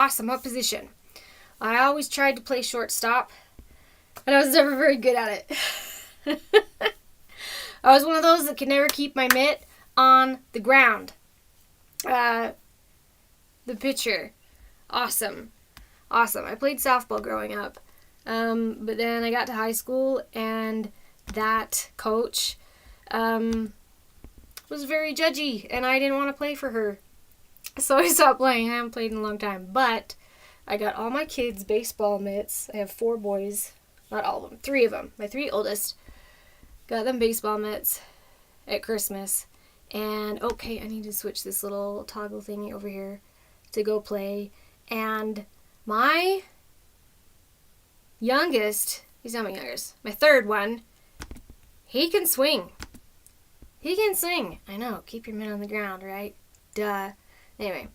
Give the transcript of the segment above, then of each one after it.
Awesome. What position? I always tried to play shortstop, and I was never very good at it. I was one of those that could never keep my mitt on the ground. The pitcher. Awesome. I played softball growing up. But then I got to high school, and that coach was very judgy, and I didn't want to play for her. So I stopped playing. I haven't played in a long time. But I got all my kids' baseball mitts. I have 4 boys. Not all of them. 3 of them. My 3 oldest. Got them baseball mitts at Christmas. And, okay, I need to switch this little toggle thingy over here to go play. And my youngest, he's not my youngest, my 3rd one, he can swing. I know, keep your mitt on the ground, right? Duh. Anyway,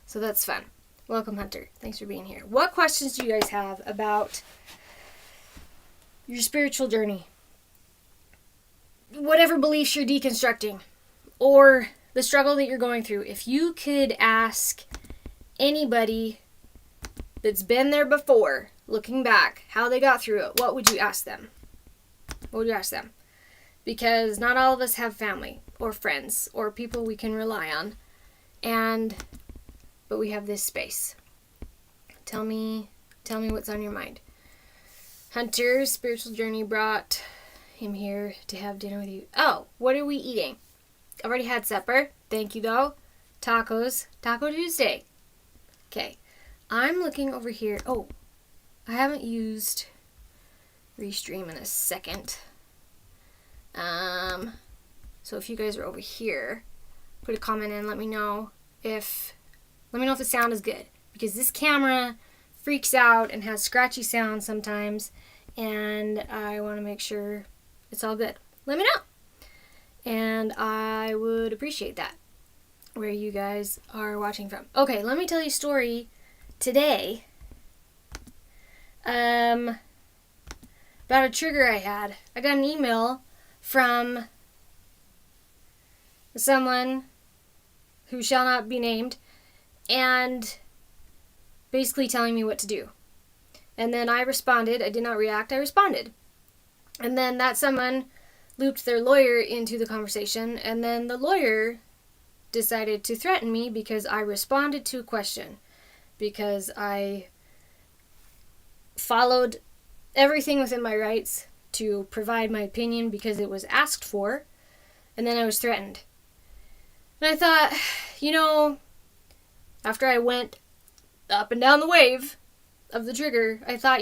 so that's fun. Welcome, Hunter. Thanks for being here. What questions do you guys have about your spiritual journey? Whatever beliefs you're deconstructing, or the struggle that you're going through. If you could ask anybody that's been there before, looking back, how they got through it, what would you ask them? Because not all of us have family or friends or people we can rely on, but we have this space. Tell me what's on your mind. Hunter's spiritual journey brought him here to have dinner with you. Oh, what are we eating? I've already had supper. Thank you, though. Tacos. Taco Tuesday. Okay. I'm looking over here. Oh, I haven't used Restream in a second. So if you guys are over here, put a comment in. Let me know if the sound is good. Because this camera freaks out and has scratchy sound sometimes. And I want to make sure it's all good. Let me know. And I would appreciate that. Where you guys are watching from. Okay, let me tell you a story today. About a trigger I had. I got an email from someone who shall not be named, and basically telling me what to do. And then I responded. I did not react. I responded. And then that someone looped their lawyer into the conversation, and then the lawyer decided to threaten me because I responded to a question, because I followed everything within my rights to provide my opinion because it was asked for, and then I was threatened. And I thought, after I went up and down the wave of the trigger, I thought,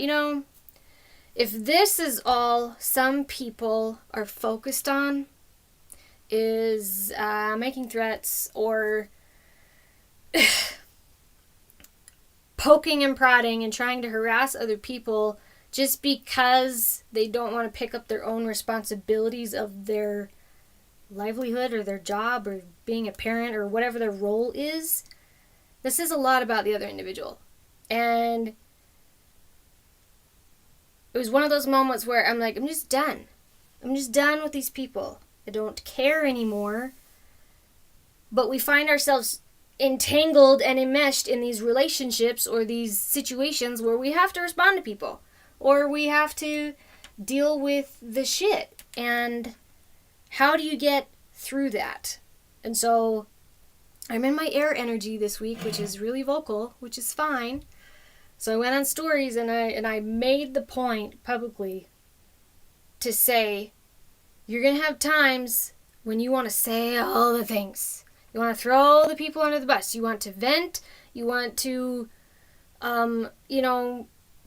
if this is all some people are focused on, is making threats or poking and prodding and trying to harass other people just because they don't want to pick up their own responsibilities of their livelihood or their job or being a parent or whatever their role is, this says a lot about the other individual. And it was one of those moments where I'm like, I'm just done. I'm just done with these people. I don't care anymore. But we find ourselves entangled and enmeshed in these relationships or these situations where we have to respond to people. Or we have to deal with the shit. And how do you get through that? And so I'm in my air energy this week, which is really vocal, which is fine. So I went on stories and I made the point publicly to say, you're going to have times when you want to say all the things. You want to throw the people under the bus. You want to vent. You want to,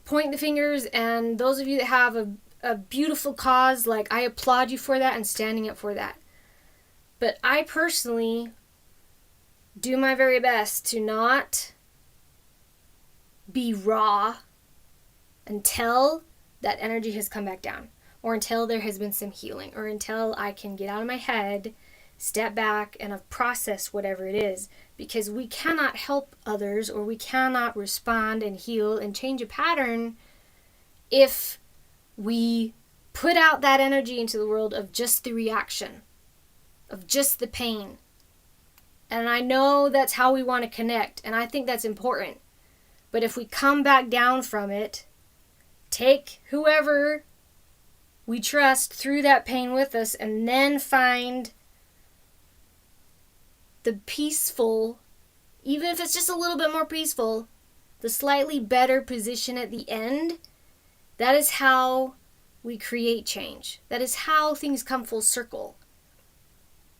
point the fingers. And those of you that have a beautiful cause, like, I applaud you for that and standing up for that. But I personally do my very best to not be raw until that energy has come back down, or until there has been some healing, or until I can get out of my head, step back, and have processed whatever it is. Because we cannot help others, or we cannot respond and heal and change a pattern if we put out that energy into the world of just the reaction, of just the pain. And I know that's how we want to connect, and I think that's important. But if we come back down from it, take whoever we trust through that pain with us, and then find the peaceful, even if it's just a little bit more peaceful, the slightly better position at the end, that is how we create change. That is how things come full circle.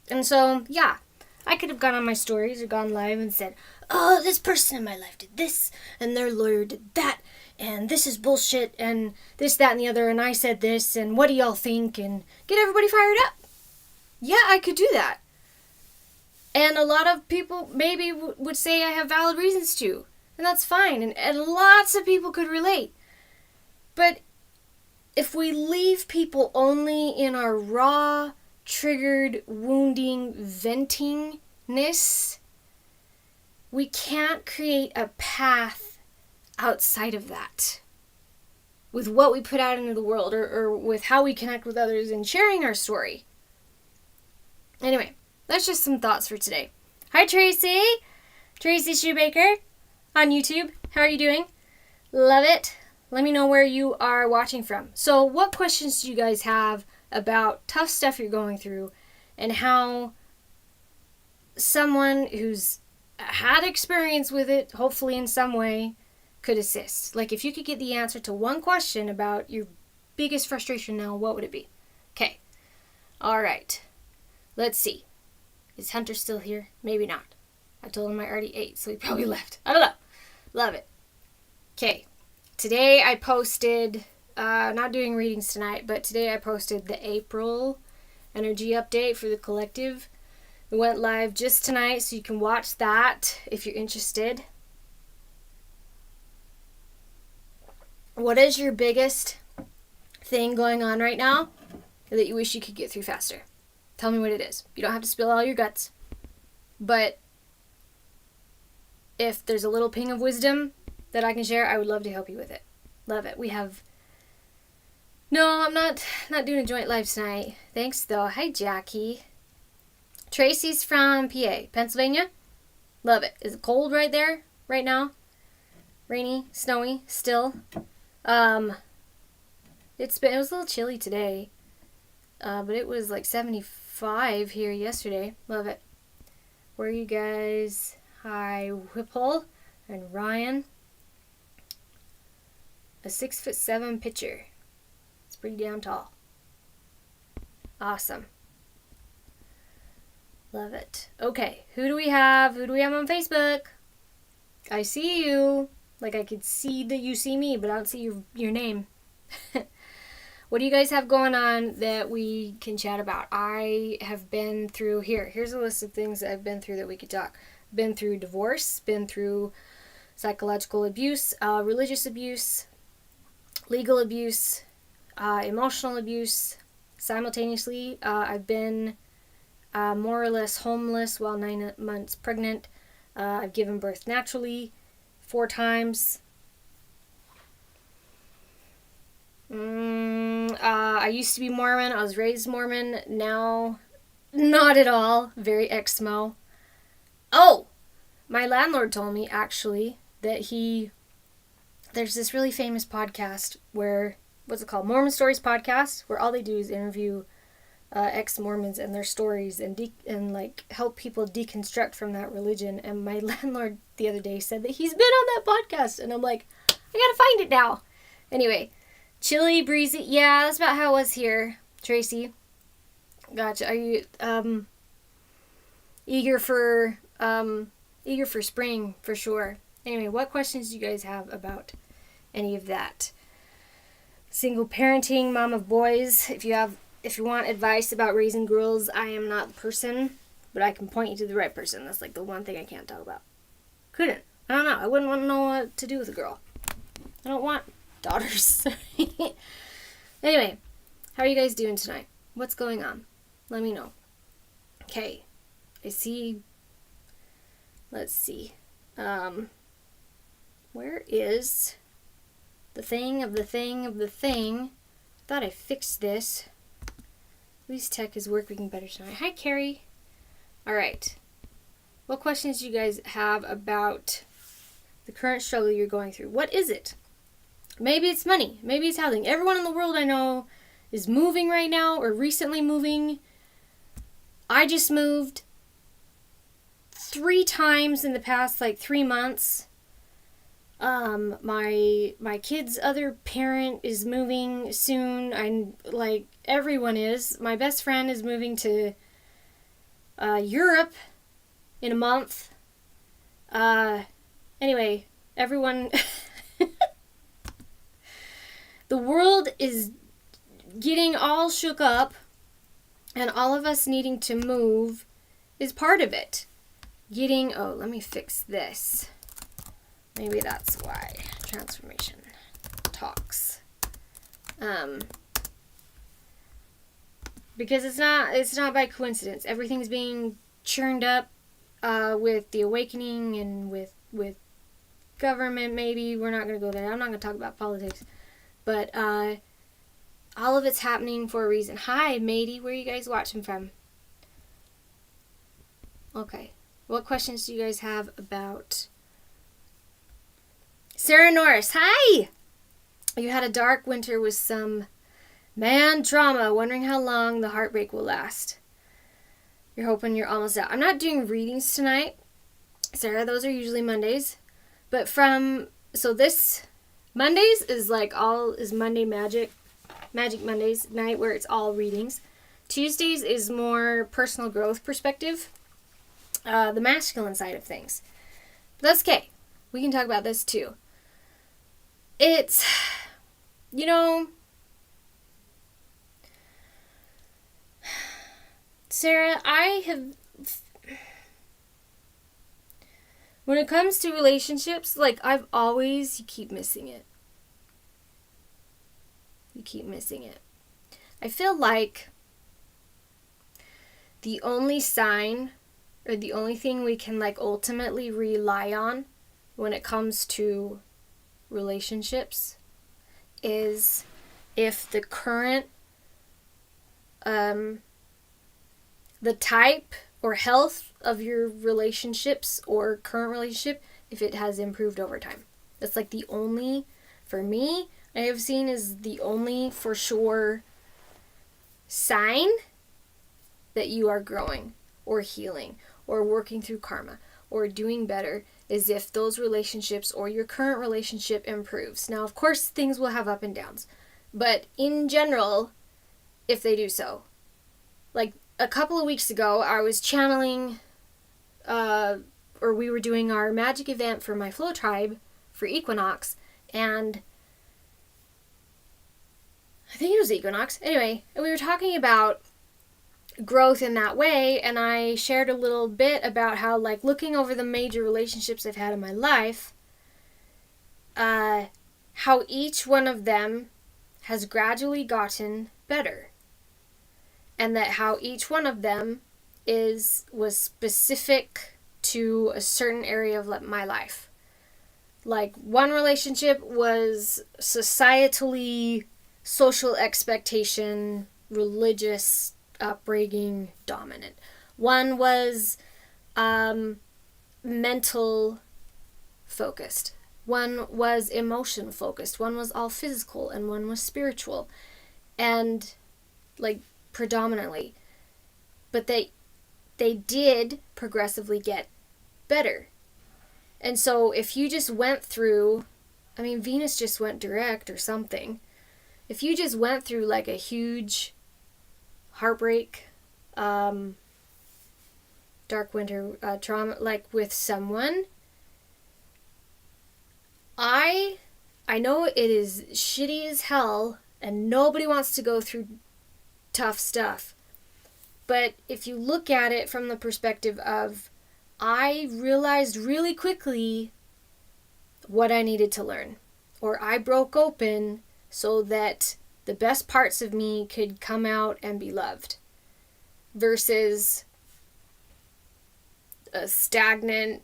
And so, yeah, I could have gone on my stories or gone live and said, oh, this person in my life did this, and their lawyer did that, and this is bullshit, and this, that, and the other, and I said this, and what do y'all think, and get everybody fired up. Yeah, I could do that. And a lot of people maybe would say I have valid reasons to, and that's fine, and lots of people could relate. But if we leave people only in our raw, triggered, wounding, ventingness, we can't create a path outside of that with what we put out into the world, or with how we connect with others and sharing our story. Anyway, that's just some thoughts for today. Hi, Tracy. Tracy Shoemaker on YouTube. How are you doing? Love it. Let me know where you are watching from. So what questions do you guys have about tough stuff you're going through, and how someone who's had experience with it, hopefully in some way, could assist? Like, if you could get the answer to one question about your biggest frustration now, what would it be? Okay. All right. Let's see. Is Hunter still here? Maybe not. I told him I already ate, so he probably left. I don't know. Love it. Okay. Today I posted, not doing readings tonight, but today I posted the April energy update for the collective. It went live just tonight, so you can watch that if you're interested. What is your biggest thing going on right now that you wish you could get through faster? Tell me what it is. You don't have to spill all your guts. But if there's a little ping of wisdom that I can share, I would love to help you with it. Love it. We have... No, I'm not doing a joint live tonight. Thanks, though. Hi, Jackie. Tracy's from PA, Pennsylvania. Love it. Is it cold right there right now? Rainy, snowy, still. It was a little chilly today. But it was like 75 here yesterday. Love it. Where are you guys? Hi, Whipple and Ryan. A 6'7" pitcher. It's pretty damn tall. Awesome. Love it. Okay, who do we have? Who do we have on Facebook? I see you. Like, I could see that you see me, but I don't see your name. What do you guys have going on that we can chat about? I have been through, here's a list of things that I've been through that we could talk. Been through divorce, been through psychological abuse, religious abuse, legal abuse, emotional abuse. Simultaneously, I've been more or less homeless while 9 months pregnant. I've given birth naturally 4 times. I used to be Mormon. I was raised Mormon. Now, not at all. Very ex-mo. Oh! My landlord told me, actually, that there's this really famous podcast where, what's it called? Mormon Stories Podcast, where all they do is interview ex-Mormons and their stories and like help people deconstruct from that religion. And my landlord the other day said that he's been on that podcast, and I'm like, I gotta find it now. Anyway, chilly, breezy. Yeah, that's about how it was here, Tracy. Gotcha. Are you eager for spring for sure? Anyway, what questions do you guys have about any of that? Single parenting, mom of boys. If you want advice about raising girls, I am not the person, but I can point you to the right person. That's like the one thing I can't talk about. Couldn't. I don't know. I wouldn't want to know what to do with a girl. I don't want daughters. Anyway, how are you guys doing tonight? What's going on? Let me know. Okay. I see. Let's see. Where is the thing of the thing of the thing? Thought I fixed this. At least tech is working better tonight. Hi, Carrie. All right. What questions do you guys have about The current struggle you're going through. What is it? Maybe it's money. Maybe it's housing. Everyone in the world I know is moving right now or recently moving. I just moved 3 times in the past 3 months. My kid's other parent is moving soon. Everyone is. My best friend is moving to Europe in a month. Anyway, everyone the world is getting all shook up, and all of us needing to move is part of it. Let me fix this. Maybe that's why. Transformation talks. Because it's not by coincidence. Everything's being churned up with the awakening and with government. Maybe we're not going to go there. I'm not going to talk about politics. But all of it's happening for a reason. Hi, matey. Where are you guys watching from? Okay. What questions do you guys have about Sarah Norris? Hi! You had a dark winter with some man trauma, wondering how long the heartbreak will last. You're hoping you're almost out. I'm not doing readings tonight, Sarah. Those are usually Mondays. But this Mondays is Monday Magic Mondays night, where it's all readings. Tuesdays is more personal growth perspective, the masculine side of things. But that's okay. We can talk about this too. It's, Sarah, when it comes to relationships, you keep missing it. You keep missing it. I feel like the only sign or the only thing we can ultimately rely on when it comes to relationships is if the current the type or health of your relationships or current relationship, if it has improved over time. That's the only, for me, I have seen is the only for sure sign that you are growing or healing or working through karma or doing better, is if those relationships or your current relationship improves. Now, of course, things will have up and downs, but in general, if they do so. A couple of weeks ago, I was channeling, or we were doing our magic event for my Flow Tribe for Equinox, and I think it was Equinox. Anyway, and we were talking about growth in that way, and I shared a little bit about how, looking over the major relationships I've had in my life, how each one of them has gradually gotten better. And that how each one of them was specific to a certain area of my life. One relationship was societally, social expectation, religious upbringing dominant. One was mental focused. One was emotion focused. One was all physical, and one was spiritual. And predominantly. But they did progressively get better. And so if you just went through, Venus just went direct or something. If you just went through a huge heartbreak, dark winter trauma, with someone, I know it is shitty as hell and nobody wants to go through tough stuff. But if you look at it from the perspective of, I realized really quickly what I needed to learn. Or I broke open so that the best parts of me could come out and be loved. Versus a stagnant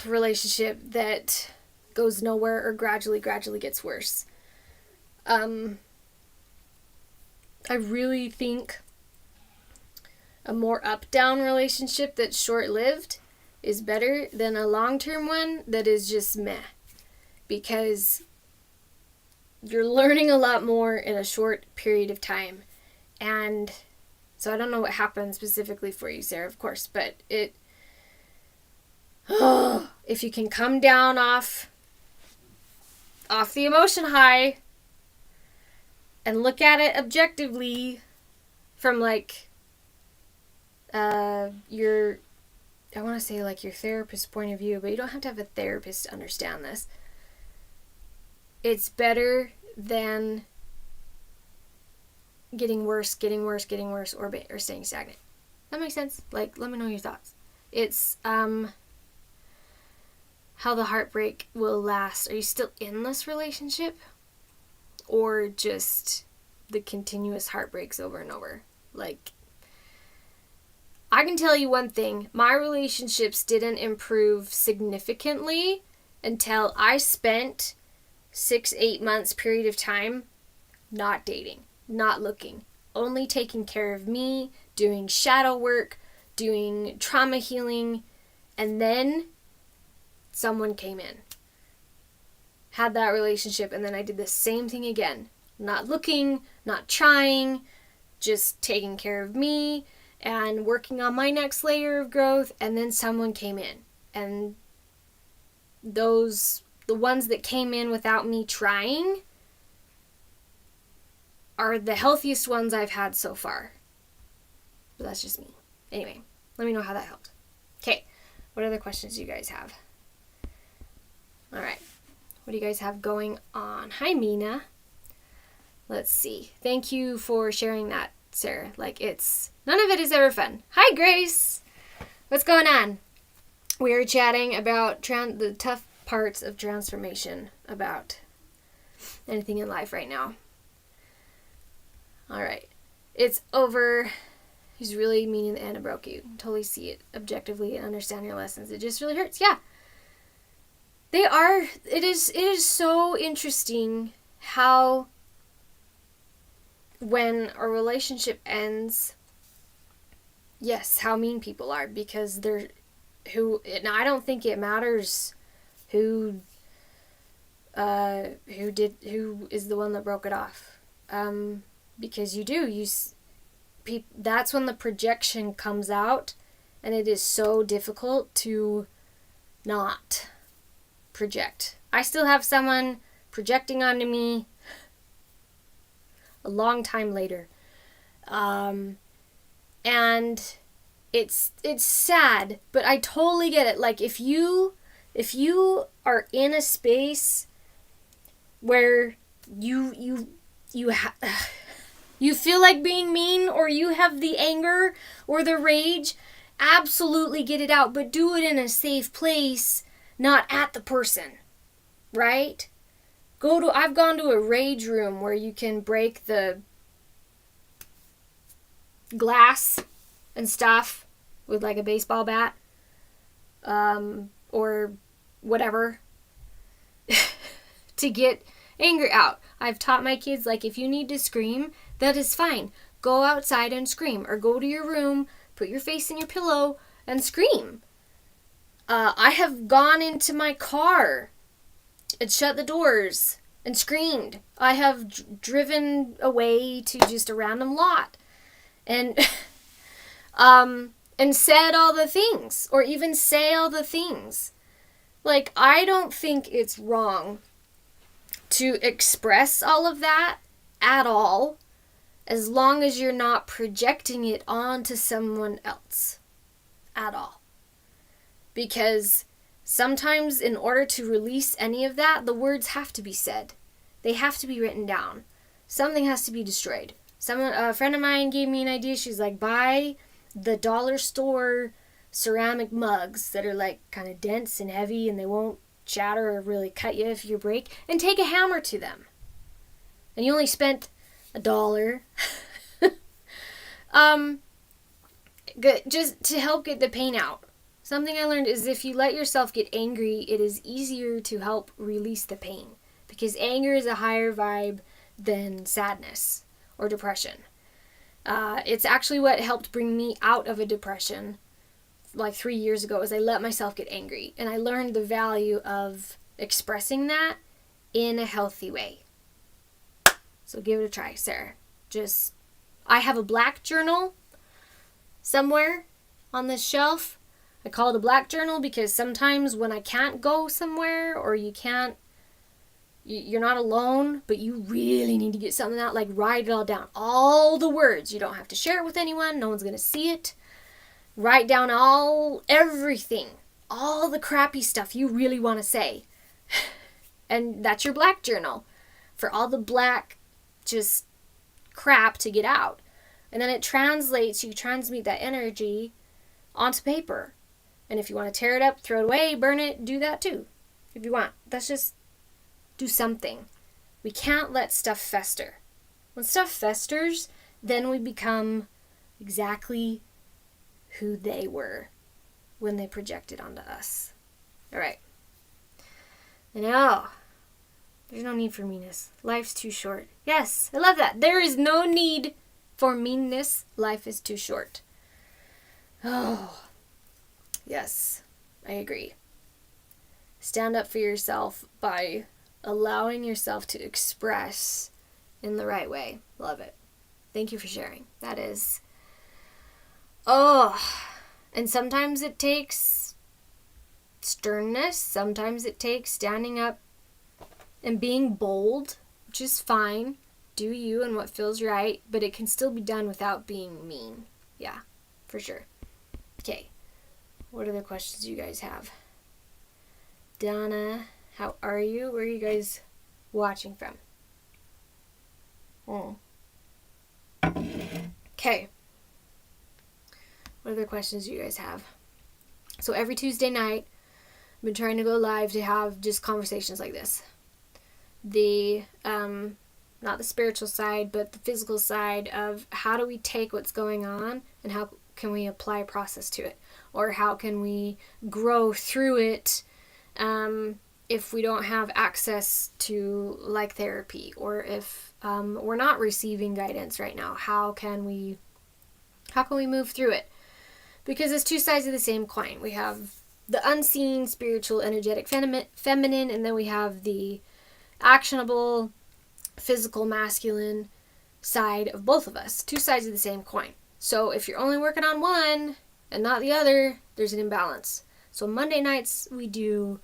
relationship that goes nowhere or gradually gets worse. I really think a more up-down relationship that's short-lived is better than a long-term one that is just meh. Because you're learning a lot more in a short period of time. And so I don't know what happened specifically for you, Sarah, of course, but if you can come down off the emotion high and look at it objectively from like your therapist's point of view, but you don't have to have a therapist to understand this. It's better than getting worse, or staying stagnant. That makes sense? Like, let me know your thoughts. It's how the heartbreak will last. Are you still in this relationship? Or just the continuous heartbreaks over and over? Like, I can tell you one thing. My relationships didn't improve significantly until I spent 6-8 months period of time not dating, not looking, only taking care of me, doing shadow work, doing trauma healing, and then someone came in, had that relationship, and then I did the same thing again. Not looking, not trying, just taking care of me and working on my next layer of growth, and then someone came in. And the ones that came in without me trying are the healthiest ones I've had so far. But that's just me. Anyway, let me know how that helped. Okay, what other questions do you guys have? All right, what do you guys have going on? Hi, Mina. Let's see. Thank you for sharing that, Sarah. Like, none of it is ever fun. Hi, Grace. What's going on? We are chatting about the tough parts of transformation, about anything in life right now. All right. It's over. He's really meaning the Anna broke you. Totally see it objectively and understand your lessons. It just really hurts. Yeah. They are. It is so interesting how when a relationship ends, yes, how mean people are, because now I don't think it matters who is the one that broke it off. Because that's when the projection comes out, and it is so difficult to not project. I still have someone projecting onto me a long time later. And it's sad, but I totally get it. Like, if you are in a space where you feel like being mean, or you have the anger or the rage, absolutely get it out, but do it in a safe place, not at the person, right? I've gone to a rage room where you can break the glass and stuff with like a baseball bat, or whatever, to get anger out. I've taught my kids, like, if you need to scream, that is fine. Go outside and scream, or go to your room, put your face in your pillow and scream. I have gone into my car and shut the doors and screamed. I have driven away to just a random lot and and said all the things, or even say all the things. Like, I don't think it's wrong to express all of that at all, as long as you're not projecting it onto someone else at all. Because sometimes, in order to release any of that, the words have to be said. They have to be written down. Something has to be destroyed. A friend of mine gave me an idea. She's like, buy the dollar store ceramic mugs that are like kind of dense and heavy, and they won't shatter or really cut you if you break, and take a hammer to them. And you only spent $1. Just to help get the pain out. Something I learned is, if you let yourself get angry, it is easier to help release the pain, because anger is a higher vibe than sadness or depression. It's actually what helped bring me out of a depression like 3 years ago is I let myself get angry, and I learned the value of expressing that in a healthy way. So give it a try, Sarah. I have a black journal somewhere on this shelf. I call it a black journal because sometimes when I can't go somewhere, or you're not alone, but you really need to get something out, like write it all down. All the words. You don't have to share it with anyone. No one's going to see it. Write down everything. All the crappy stuff you really want to say. And that's your black journal. For all the black, just crap to get out. And then you transmute that energy onto paper. And if you want to tear it up, throw it away, burn it, do that too. If you want. That's just do something. We can't let stuff fester. When stuff festers, then we become exactly who they were when they projected onto us. All right. And now, there's no need for meanness. Life's too short. Yes, I love that. There is no need for meanness. Life is too short. Oh, yes, I agree. Stand up for yourself by allowing yourself to express in the right way. Love it. Thank you for sharing. That is... and sometimes it takes sternness. Sometimes it takes standing up and being bold, which is fine. Do you and what feels right, but it can still be done without being mean. Yeah, for sure. Okay. What other questions do you guys have? Donna, how are you? Where are you guys watching from? Okay. What other questions do you guys have? So every Tuesday night, I've been trying to go live to have just conversations like this. Not the spiritual side, but the physical side of how do we take what's going on and how can we apply a process to it? Or how can we grow through it if we don't have access to like therapy, or if we're not receiving guidance right now? How can we move through it? Because it's two sides of the same coin. We have the unseen, spiritual, energetic, feminine, and then we have the actionable, physical, masculine side of both of us. Two sides of the same coin. So if you're only working on one and not the other, there's an imbalance. So Monday nights we do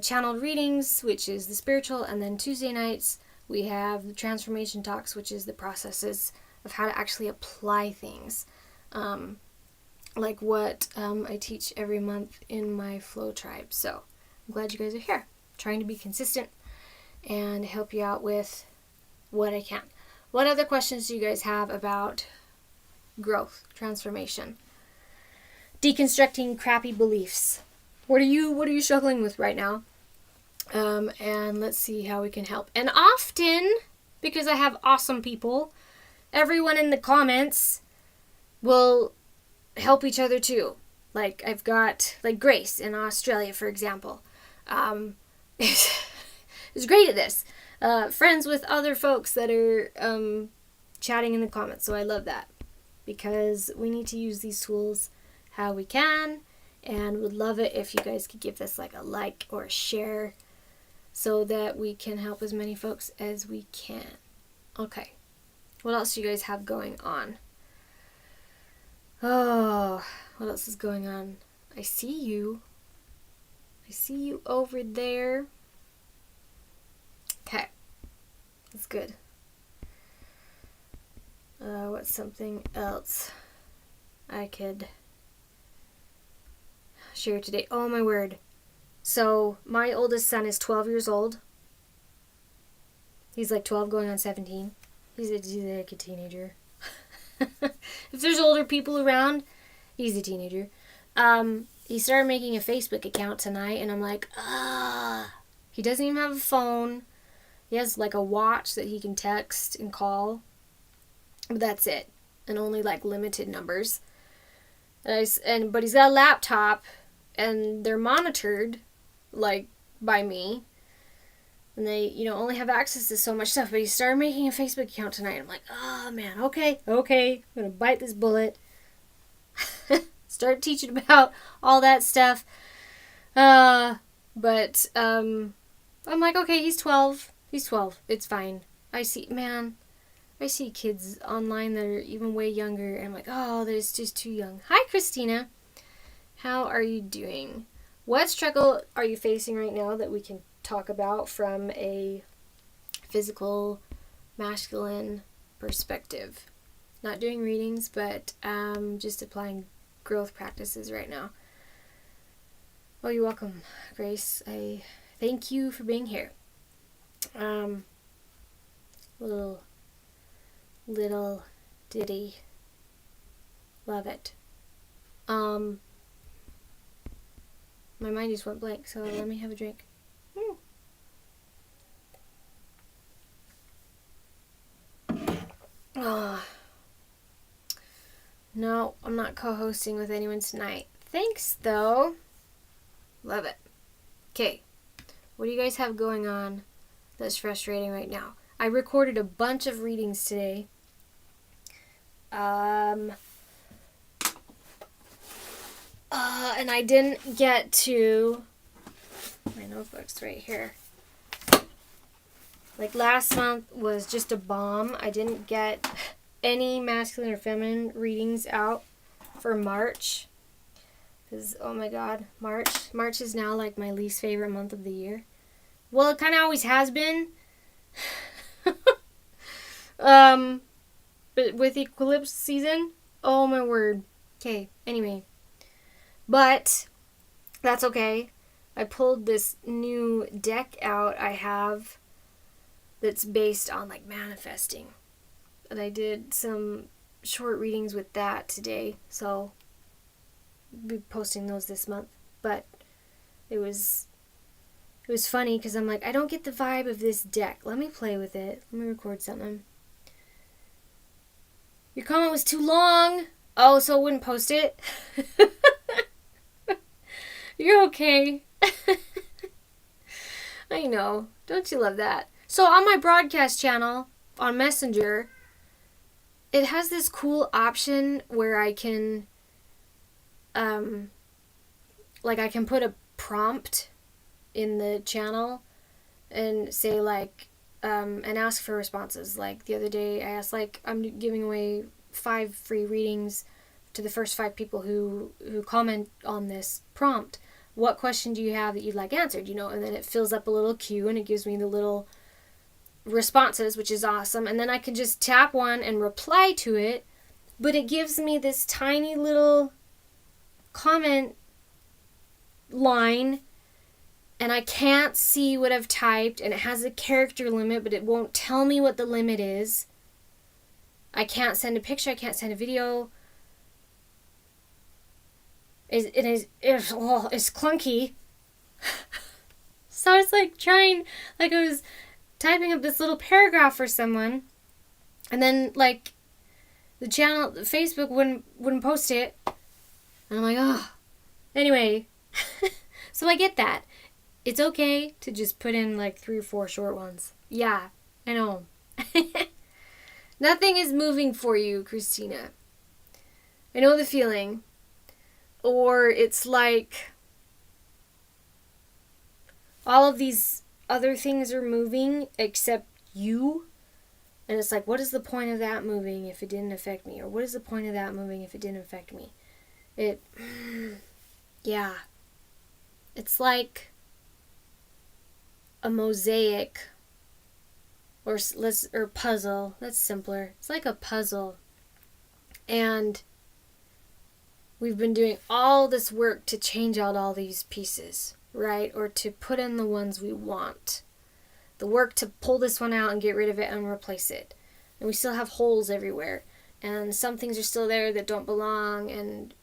channeled readings, which is the spiritual, and then Tuesday nights we have the transformation talks, which is the processes of how to actually apply things. Like what I teach every month in my Flow Tribe. So I'm glad you guys are here. I'm trying to be consistent and help you out with what I can. What other questions do you guys have about growth, transformation, deconstructing crappy beliefs? What are you struggling with right now? And let's see how we can help. And often, because I have awesome people, everyone in the comments will help each other too. Like I've got like Grace in Australia, for example. Is great at this. Friends with other folks that are chatting in the comments. So I love that, because we need to use these tools how we can, and would love it if you guys could give this like a like or a share so that we can help as many folks as we can. Okay. What else do you guys have going on? Oh, what else is going on? I see you. I see you over there. Okay. That's good. What's something else I could share today? Oh my word. So my oldest son is 12 years old. He's like 12 going on 17. He's like a teenager. If there's older people around, he's a teenager. He started making a Facebook account tonight, and I'm like, he doesn't even have a phone. He has like a watch that he can text and call, but that's it, and only like limited numbers. But he's got a laptop, and they're monitored, like by me, and they only have access to so much stuff. But he started making a Facebook account tonight. I'm like, oh man, okay, I'm gonna bite this bullet. start teaching about all that stuff. But I'm like, okay, he's 12. He's 12. It's fine. I see kids online that are even way younger, and I'm like, oh, they're just too young. Hi, Christina. How are you doing? What struggle are you facing right now that we can talk about from a physical, masculine perspective? Not doing readings, but just applying growth practices right now. Oh, you're welcome, Grace. I thank you for being here. Little ditty. Love it. My mind just went blank, so let me have a drink. Oh. No, I'm not co-hosting with anyone tonight. Thanks, though. Love it. Okay. What do you guys have going on that's frustrating right now? I recorded a bunch of readings today. And I didn't get to... My notebook's right here. Like, last month was just a bomb. I didn't get any masculine or feminine readings out for March. Because, oh my god, March is now like my least favorite month of the year. Well, it kind of always has been. But with eclipse season, oh my word. Okay, anyway. But that's okay. I pulled this new deck out I have that's based on like manifesting. And I did some short readings with that today. So I'll be posting those this month. But it was funny because I'm like, I don't get the vibe of this deck. Let me play with it. Let me record something. Your comment was too long. Oh, so I wouldn't post it? You're okay. I know. Don't you love that? So on my broadcast channel, on Messenger, it has this cool option where I can, I can put a prompt in the channel and say and ask for responses. Like the other day I asked, I'm giving away 5 free readings to the first 5 people who comment on this prompt. What question do you have that you'd like answered, and then it fills up a little queue and it gives me the little responses, which is awesome. And then I can just tap one and reply to it, but it gives me this tiny little comment line, and I can't see what I've typed, and it has a character limit, but it won't tell me what the limit is. I can't send a picture, I can't send a video. It's clunky. So I was trying, I was typing up this little paragraph for someone, and then the channel, Facebook wouldn't post it, and I'm like, oh. Anyway, so I get that. It's okay to just put in 3 or 4 short ones. Yeah, I know. Nothing is moving for you, Christina. I know the feeling. Or it's all of these other things are moving except you. And it's what is the point of that moving if it didn't affect me? Or what is the point of that moving if it didn't affect me? Yeah. It's like a mosaic or puzzle. That's simpler. It's like a puzzle. And we've been doing all this work to change out all these pieces, right? Or to put in the ones we want. The work to pull this one out and get rid of it and replace it. And we still have holes everywhere. And some things are still there that don't belong. And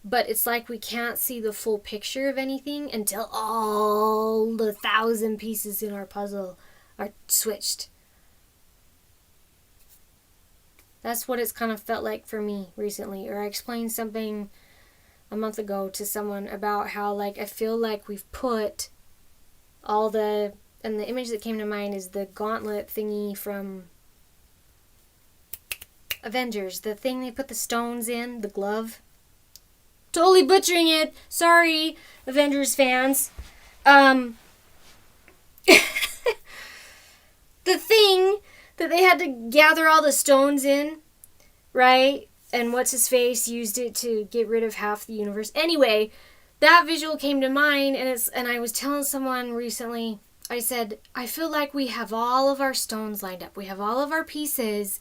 but it's we can't see the full picture of anything until all the 1,000 pieces in our puzzle are switched. That's what it's kind of felt like for me recently. Or I explained something a month ago to someone about how I feel like we've put all the... And the image that came to mind is the gauntlet thingy from Avengers. The thing they put the stones in, the glove. totally butchering it. Sorry, Avengers fans. The thing that they had to gather all the stones in, right? And what's his face used it to get rid of half the universe. Anyway, that visual came to mind, and I was telling someone recently, I said, I feel like we have all of our stones lined up. We have all of our pieces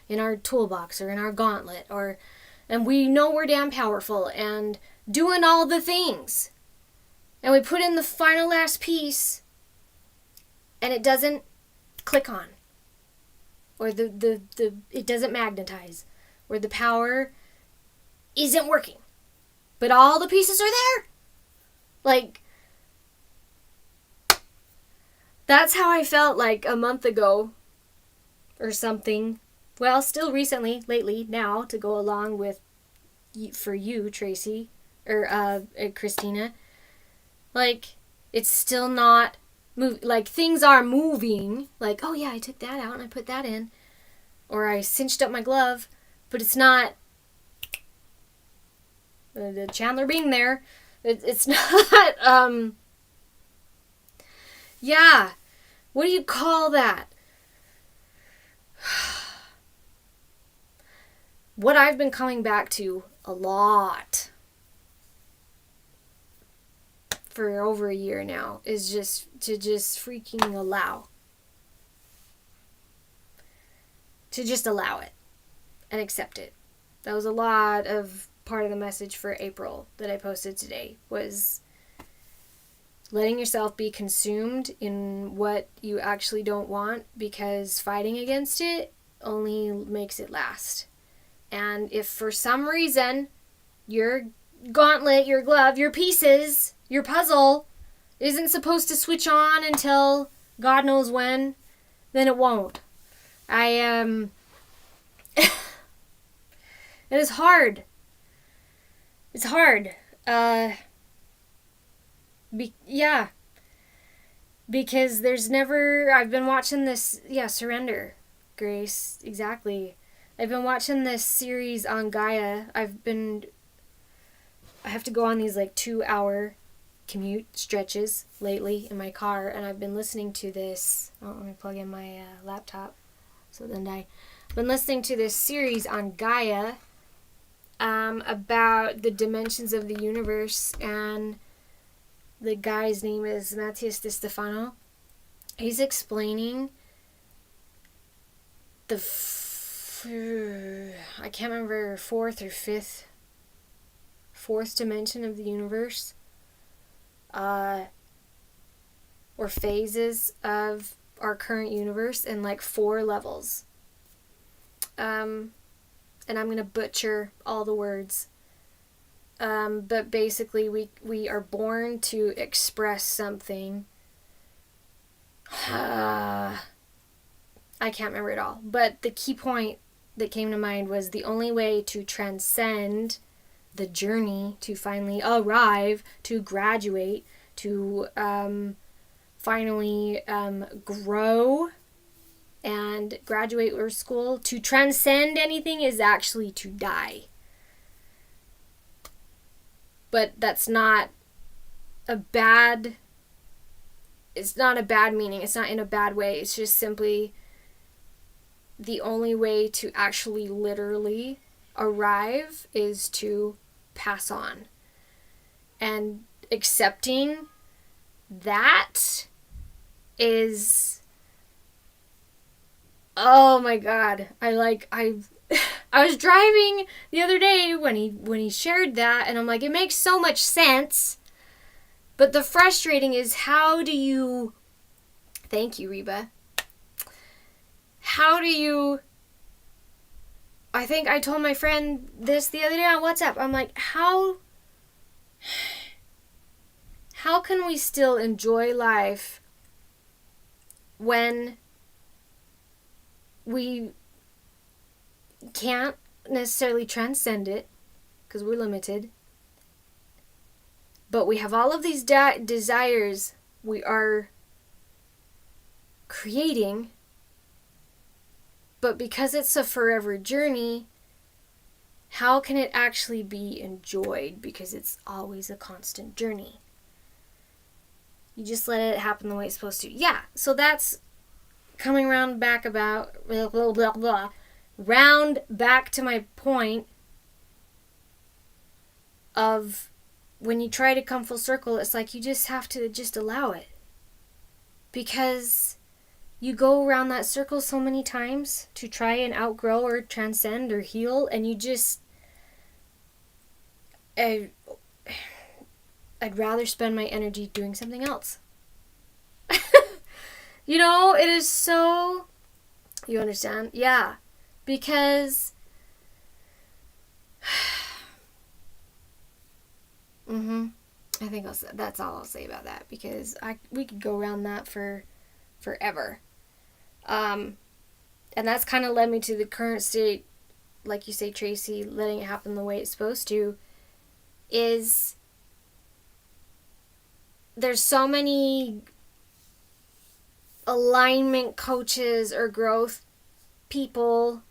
in our toolbox or in our gauntlet, and we know we're damn powerful and doing all the things. And we put in the final last piece, and it doesn't click on, or it doesn't magnetize, or the power isn't working. But all the pieces are there. Like, that's how I felt like a month ago or something. Well, still recently, lately, now, to go along with, for you, Tracy, or Christina. Like, it's still not moving. Like, things are moving. Like, oh yeah, I took that out and I put that in. Or I cinched up my glove. But it's not the Chandler Bing there. It's not, yeah. What do you call that? What I've been coming back to a lot for over a year now is just freaking allow. To just allow it and accept it. That was a lot of part of the message for April that I posted today, was letting yourself be consumed in what you actually don't want, because fighting against it only makes it last. And if for some reason your gauntlet, your glove, your pieces, your puzzle isn't supposed to switch on until God knows when, then it won't. It is hard. It's hard. Yeah. Because there's never... I've been watching this... Yeah, Surrender, Grace. Exactly. I've been watching this series on Gaia. I have to go on these 2-hour commute stretches lately in my car, and I've been listening to this... Oh, let me plug in my laptop. So then I've been listening to this series on Gaia about the dimensions of the universe, and the guy's name is Matthias De Stefano. He's explaining I can't remember, fourth dimension of the universe, or phases of our current universe in 4 levels. And I'm going to butcher all the words. But basically we are born to express something. I can't remember it all. But the key point that came to mind was the only way to transcend the journey, to finally arrive, to graduate, to finally grow and graduate or school, to transcend anything, is actually to die. But that's not it's not a bad meaning. It's not in a bad way. It's just simply the only way to actually literally arrive is to pass on. And accepting that is... Oh my God. I was driving the other day when he shared that, and I'm like, it makes so much sense. But the frustrating is, how do you... Thank you, Reba. How do you... I think I told my friend this the other day on WhatsApp. I'm like, how can we still enjoy life when we can't necessarily transcend it because we're limited, but we have all of these desires we are creating, but because it's a forever journey, how can it actually be enjoyed? Because it's always a constant journey. You just let it happen the way it's supposed to. Yeah, so that's coming round back about blah, blah, blah, blah. Round back to my point of when you try to come full circle, it's like you just have to just allow it. Because you go around that circle so many times to try and outgrow or transcend or heal, and you just... I'd rather spend my energy doing something else. You know, it is so... You understand? Yeah. Because... I think that's all I'll say about that, because we could go around that for forever. And that's kind of led me to the current state, like you say, Tracy, letting it happen the way it's supposed to, is there's so many alignment coaches or growth people,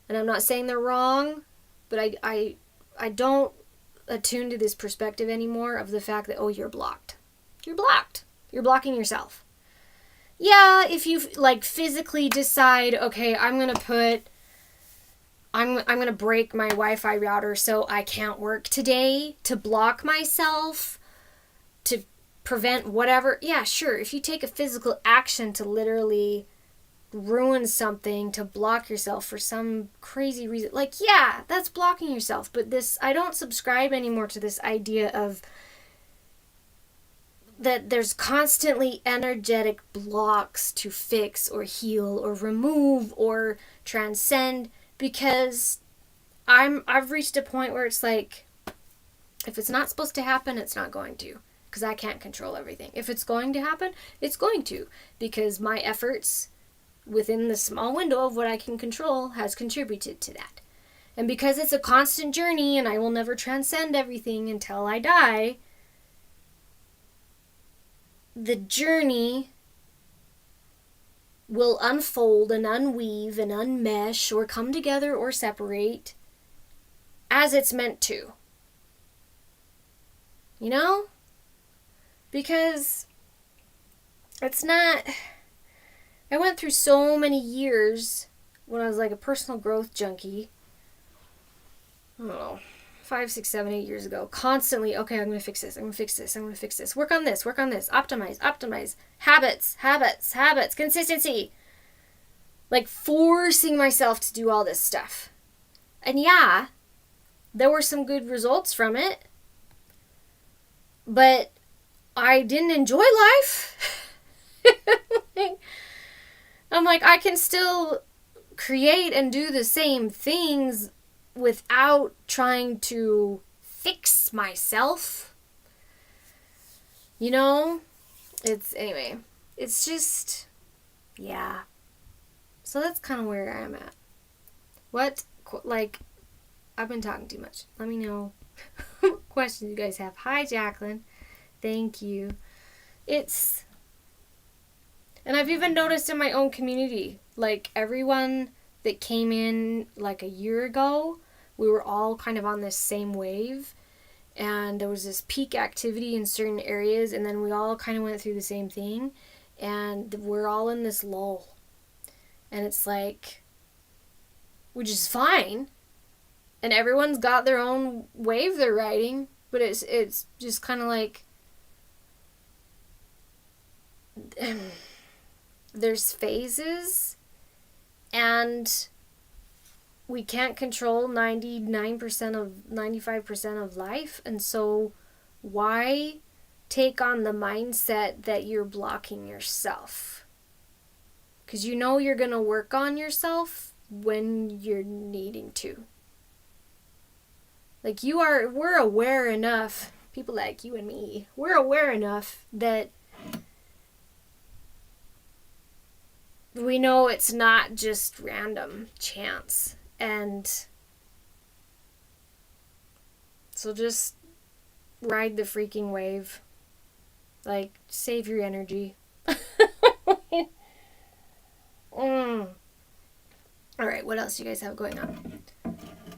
and I'm not saying they're wrong, but I don't attune to this perspective anymore of the fact that, oh, you're blocked. You're blocked. You're blocking yourself. Yeah, if you like physically decide, okay, I'm gonna break my Wi-Fi router so I can't work today to block myself, to prevent whatever. Yeah, sure. If you take a physical action to literally ruin something, to block yourself for some crazy reason, like, yeah, that's blocking yourself. But I don't subscribe anymore to this idea of that there's constantly energetic blocks to fix or heal or remove or transcend, because I've reached a point where it's like, if it's not supposed to happen, it's not going to, because I can't control everything. If it's going to happen, it's going to, because my efforts within the small window of what I can control has contributed to that. And because it's a constant journey and I will never transcend everything until I die, the journey will unfold and unweave and unmesh or come together or separate as it's meant to. You know? Because it's not... I went through so many years when I was like a personal growth junkie. I don't know, 5, 6, 7, 8 years ago, constantly, okay, I'm going to fix this, I'm going to fix this, I'm going to fix this, work on this, optimize, habits, consistency. Like forcing myself to do all this stuff. And yeah, there were some good results from it, but I didn't enjoy life. I'm like, I can still create and do the same things without trying to fix myself. You know? It's just, yeah. So that's kind of where I'm at. I've been talking too much. Let me know what questions you guys have. Hi, Jacqueline. Thank you. And I've even noticed in my own community, like everyone that came in like a year ago, we were all kind of on this same wave, and there was this peak activity in certain areas, and then we all kind of went through the same thing, and we're all in this lull. And it's like, which is fine, and everyone's got their own wave they're riding, but it's just kind of like there's phases, and we can't control 95% of life, and so why take on the mindset that you're blocking yourself? Because you know you're going to work on yourself when you're needing to. Like we're aware enough, people like you and me, we're aware enough that we know it's not just random chance. And so just ride the freaking wave. Like, save your energy. Alright, what else do you guys have going on?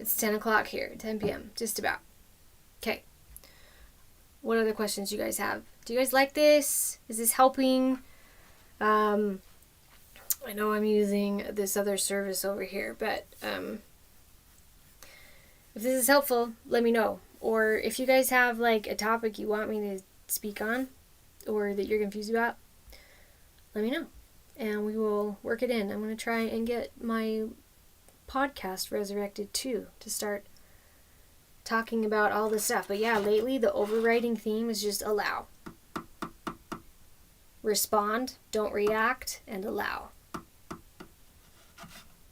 It's 10 o'clock here, 10 p.m., just about. Okay. What other questions you guys have? Do you guys like this? Is this helping? I know I'm using this other service over here, but if this is helpful, let me know. Or if you guys have like a topic you want me to speak on or that you're confused about, let me know. And we will work it in. I'm going to try and get my podcast resurrected too, to start talking about all this stuff. But yeah, lately the overriding theme is just allow. Respond, don't react, and allow.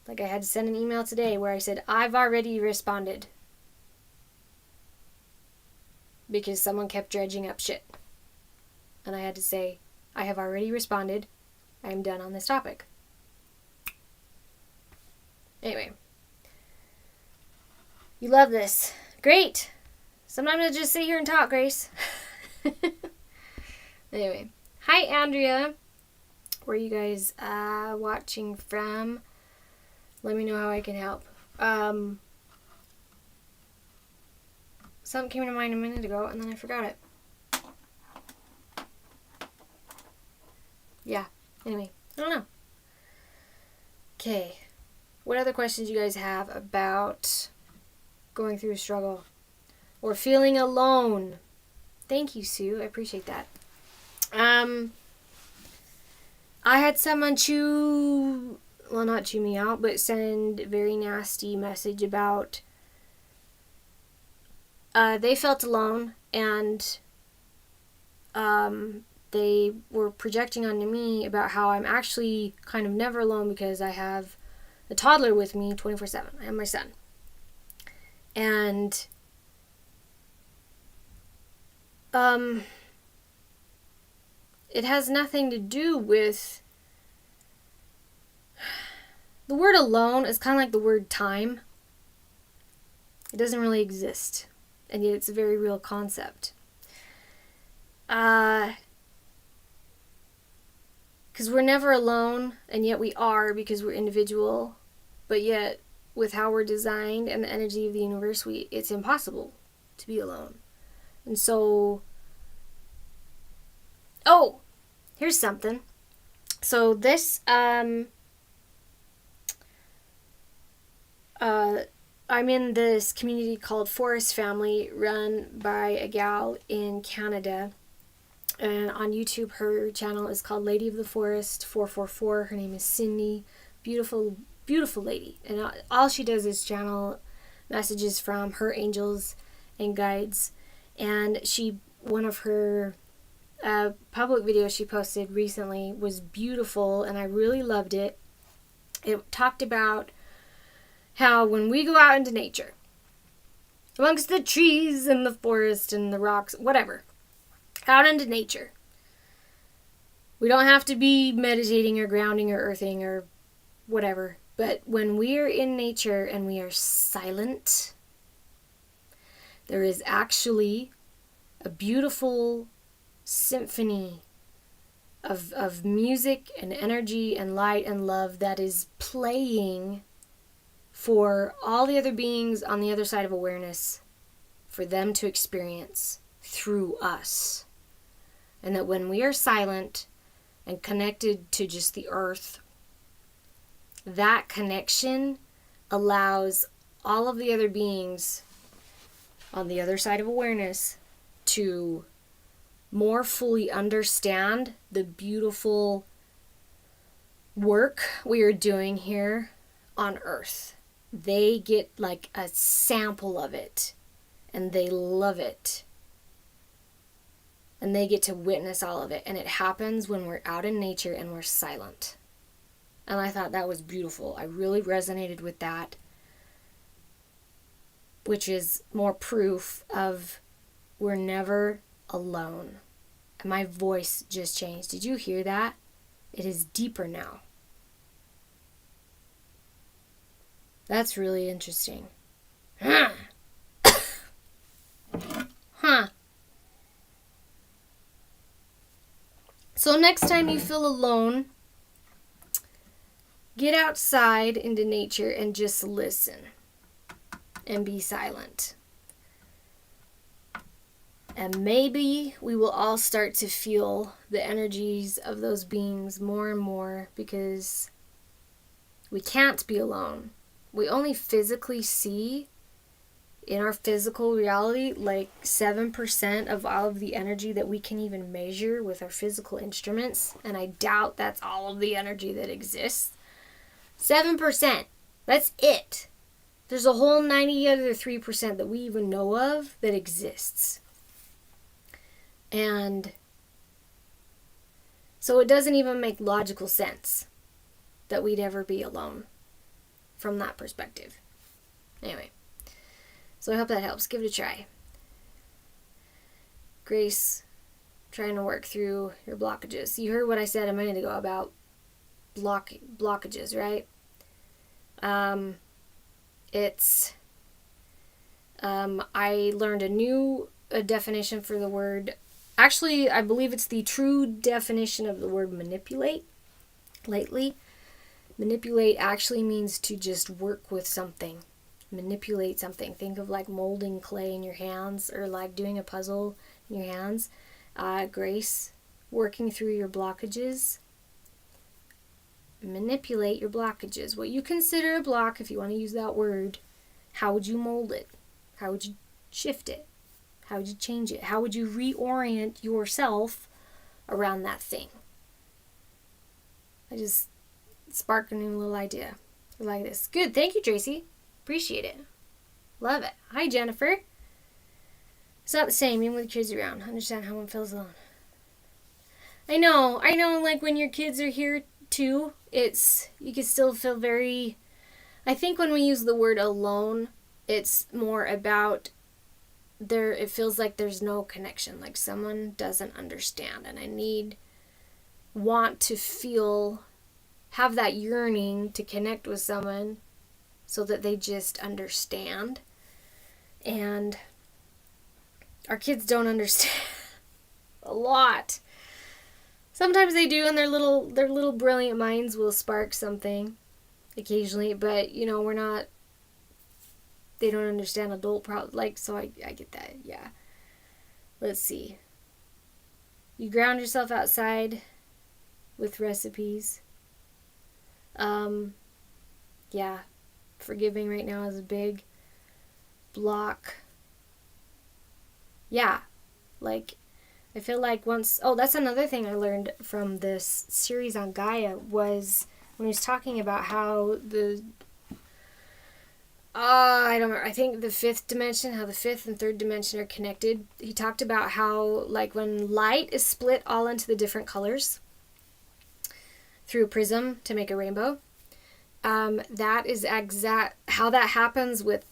Like I had to send an email today where I said, I've already responded. Because someone kept dredging up shit. And I had to say, I have already responded. I am done on this topic. Anyway. You love this. Great. Sometimes I just sit here and talk, Grace. Anyway. Hi, Andrea. Where are you guys watching from? Let me know how I can help. Something came to mind a minute ago, and then I forgot it. Yeah. Anyway, I don't know. Okay. What other questions you guys have about going through a struggle or feeling alone? Thank you, Sue. I appreciate that. I had someone not chew me out, but send a very nasty message about they felt alone, and they were projecting onto me about how I'm actually kind of never alone because I have a toddler with me 24/7. I have my son. And it has nothing to do with... The word alone is kind of like the word time. It doesn't really exist. And yet it's a very real concept. Because we're never alone, and yet we are because we're individual. But yet, with how we're designed and the energy of the universe, it's impossible to be alone. And so... Oh! Here's something. So this, I'm in this community called Forest Family, run by a gal in Canada. And on YouTube, her channel is called Lady of the Forest 444. Her name is Cindy. Beautiful, beautiful lady. And all she does is channel messages from her angels and guides. And one of her public videos she posted recently was beautiful, and I really loved it. It talked about how when we go out into nature, amongst the trees and the forest and the rocks, whatever, out into nature, we don't have to be meditating or grounding or earthing or whatever, but when we're in nature and we are silent, there is actually a beautiful symphony of music and energy and light and love that is playing for all the other beings on the other side of awareness, for them to experience through us. And that when we are silent and connected to just the earth, that connection allows all of the other beings on the other side of awareness to more fully understand the beautiful work we are doing here on earth. They get like a sample of it, and they love it. And they get to witness all of it. And it happens when we're out in nature and we're silent. And I thought that was beautiful. I really resonated with that, which is more proof of we're never alone. And my voice just changed. Did you hear that? It is deeper now. That's really interesting. Huh. So next time you feel alone, get outside into nature and just listen. and be silent. And maybe we will all start to feel the energies of those beings more and more, because we can't be alone. We only physically see in our physical reality like 7% of all of the energy that we can even measure with our physical instruments. And I doubt that's all of the energy that exists. 7%. That's it. There's a whole 90 other 3% that we even know of that exists. And so it doesn't even make logical sense that we'd ever be alone from that perspective. Anyway, so I hope that helps. Give it a try. Grace, trying to work through your blockages. You heard what I said a minute ago about blockages, right? I learned a new definition for the word. Actually, I believe it's the true definition of the word manipulate lately. Manipulate actually means to just work with something. Manipulate something. Think of like molding clay in your hands, or like doing a puzzle in your hands. Grace, working through your blockages. Manipulate your blockages. What you consider a block, if you want to use that word, how would you mold it? How would you shift it? How would you change it? How would you reorient yourself around that thing? I just sparked a new little idea. I like this. Good. Thank you, Tracy. Appreciate it. Love it. Hi, Jennifer. It's not the same, even with kids around. Understand how one feels alone. I know, like when your kids are here too, you can still feel very, I think when we use the word alone, it's more about it feels like there's no connection, like someone doesn't understand, and I want to have that yearning to connect with someone so that they just understand. And our kids don't understand a lot. Sometimes they do, and their little brilliant minds will spark something occasionally, but they don't understand adult problems. So I get that, yeah. Let's see. You ground yourself outside with recipes. Yeah. Forgiving right now is a big block. Yeah. I feel like that's another thing I learned from this series on Gaia, was when he was talking about how I don't remember. I think the fifth dimension, how the fifth and third dimension are connected. He talked about how, when light is split all into the different colors through a prism to make a rainbow, that is how that happens with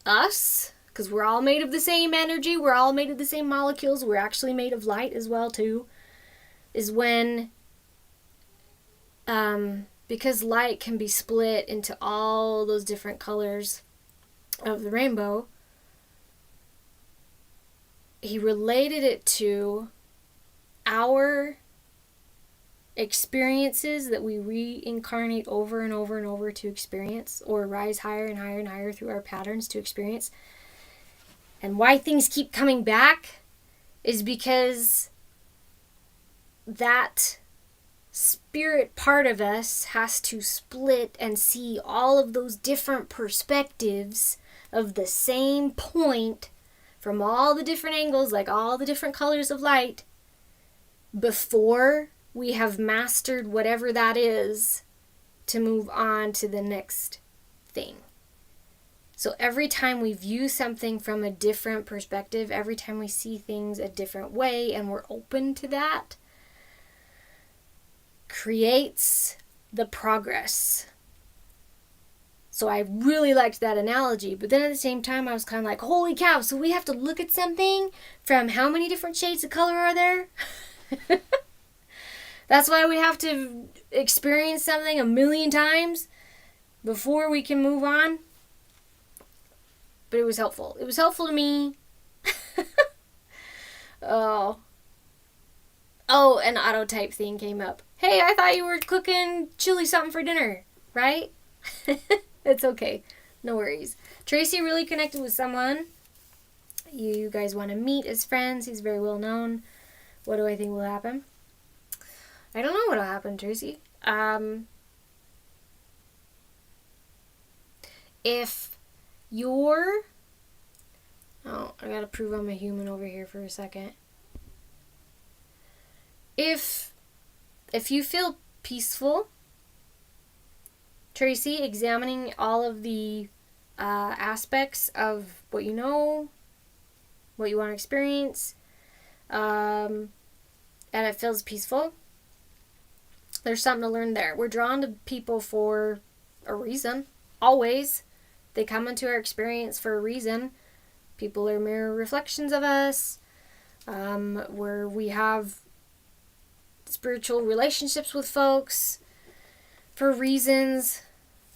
us, because we're all made of the same energy. We're all made of the same molecules. We're actually made of light as well, too, is when, because light can be split into all those different colors of the rainbow, he related it to our experiences that we reincarnate over and over and over to experience, or rise higher and higher and higher through our patterns to experience. And why things keep coming back is because that spirit part of us has to split and see all of those different perspectives of the same point from all the different angles, like all the different colors of light, before we have mastered whatever that is to move on to the next thing. So every time we view something from a different perspective, every time we see things a different way, and we're open to that, creates the progress. So I really liked that analogy, but then at the same time I was kind of like, holy cow, so we have to look at something from how many different shades of color are there? That's why we have to experience something 1,000,000 times before we can move on. But it was helpful. It was helpful to me. Oh, an auto type thing came up. Hey, I thought you were cooking chili something for dinner, right? It's okay. No worries. Tracy really connected with someone. You guys want to meet as friends. He's very well known. What do I think will happen? I don't know what will happen, Tracy. If you're... Oh, I gotta prove I'm a human over here for a second. If you feel peaceful, Tracy, examining all of the aspects of what you know, what you want to experience, and it feels peaceful, there's something to learn there. We're drawn to people for a reason. Always. They come into our experience for a reason. People are mirror reflections of us. Where we have spiritual relationships with folks for reasons.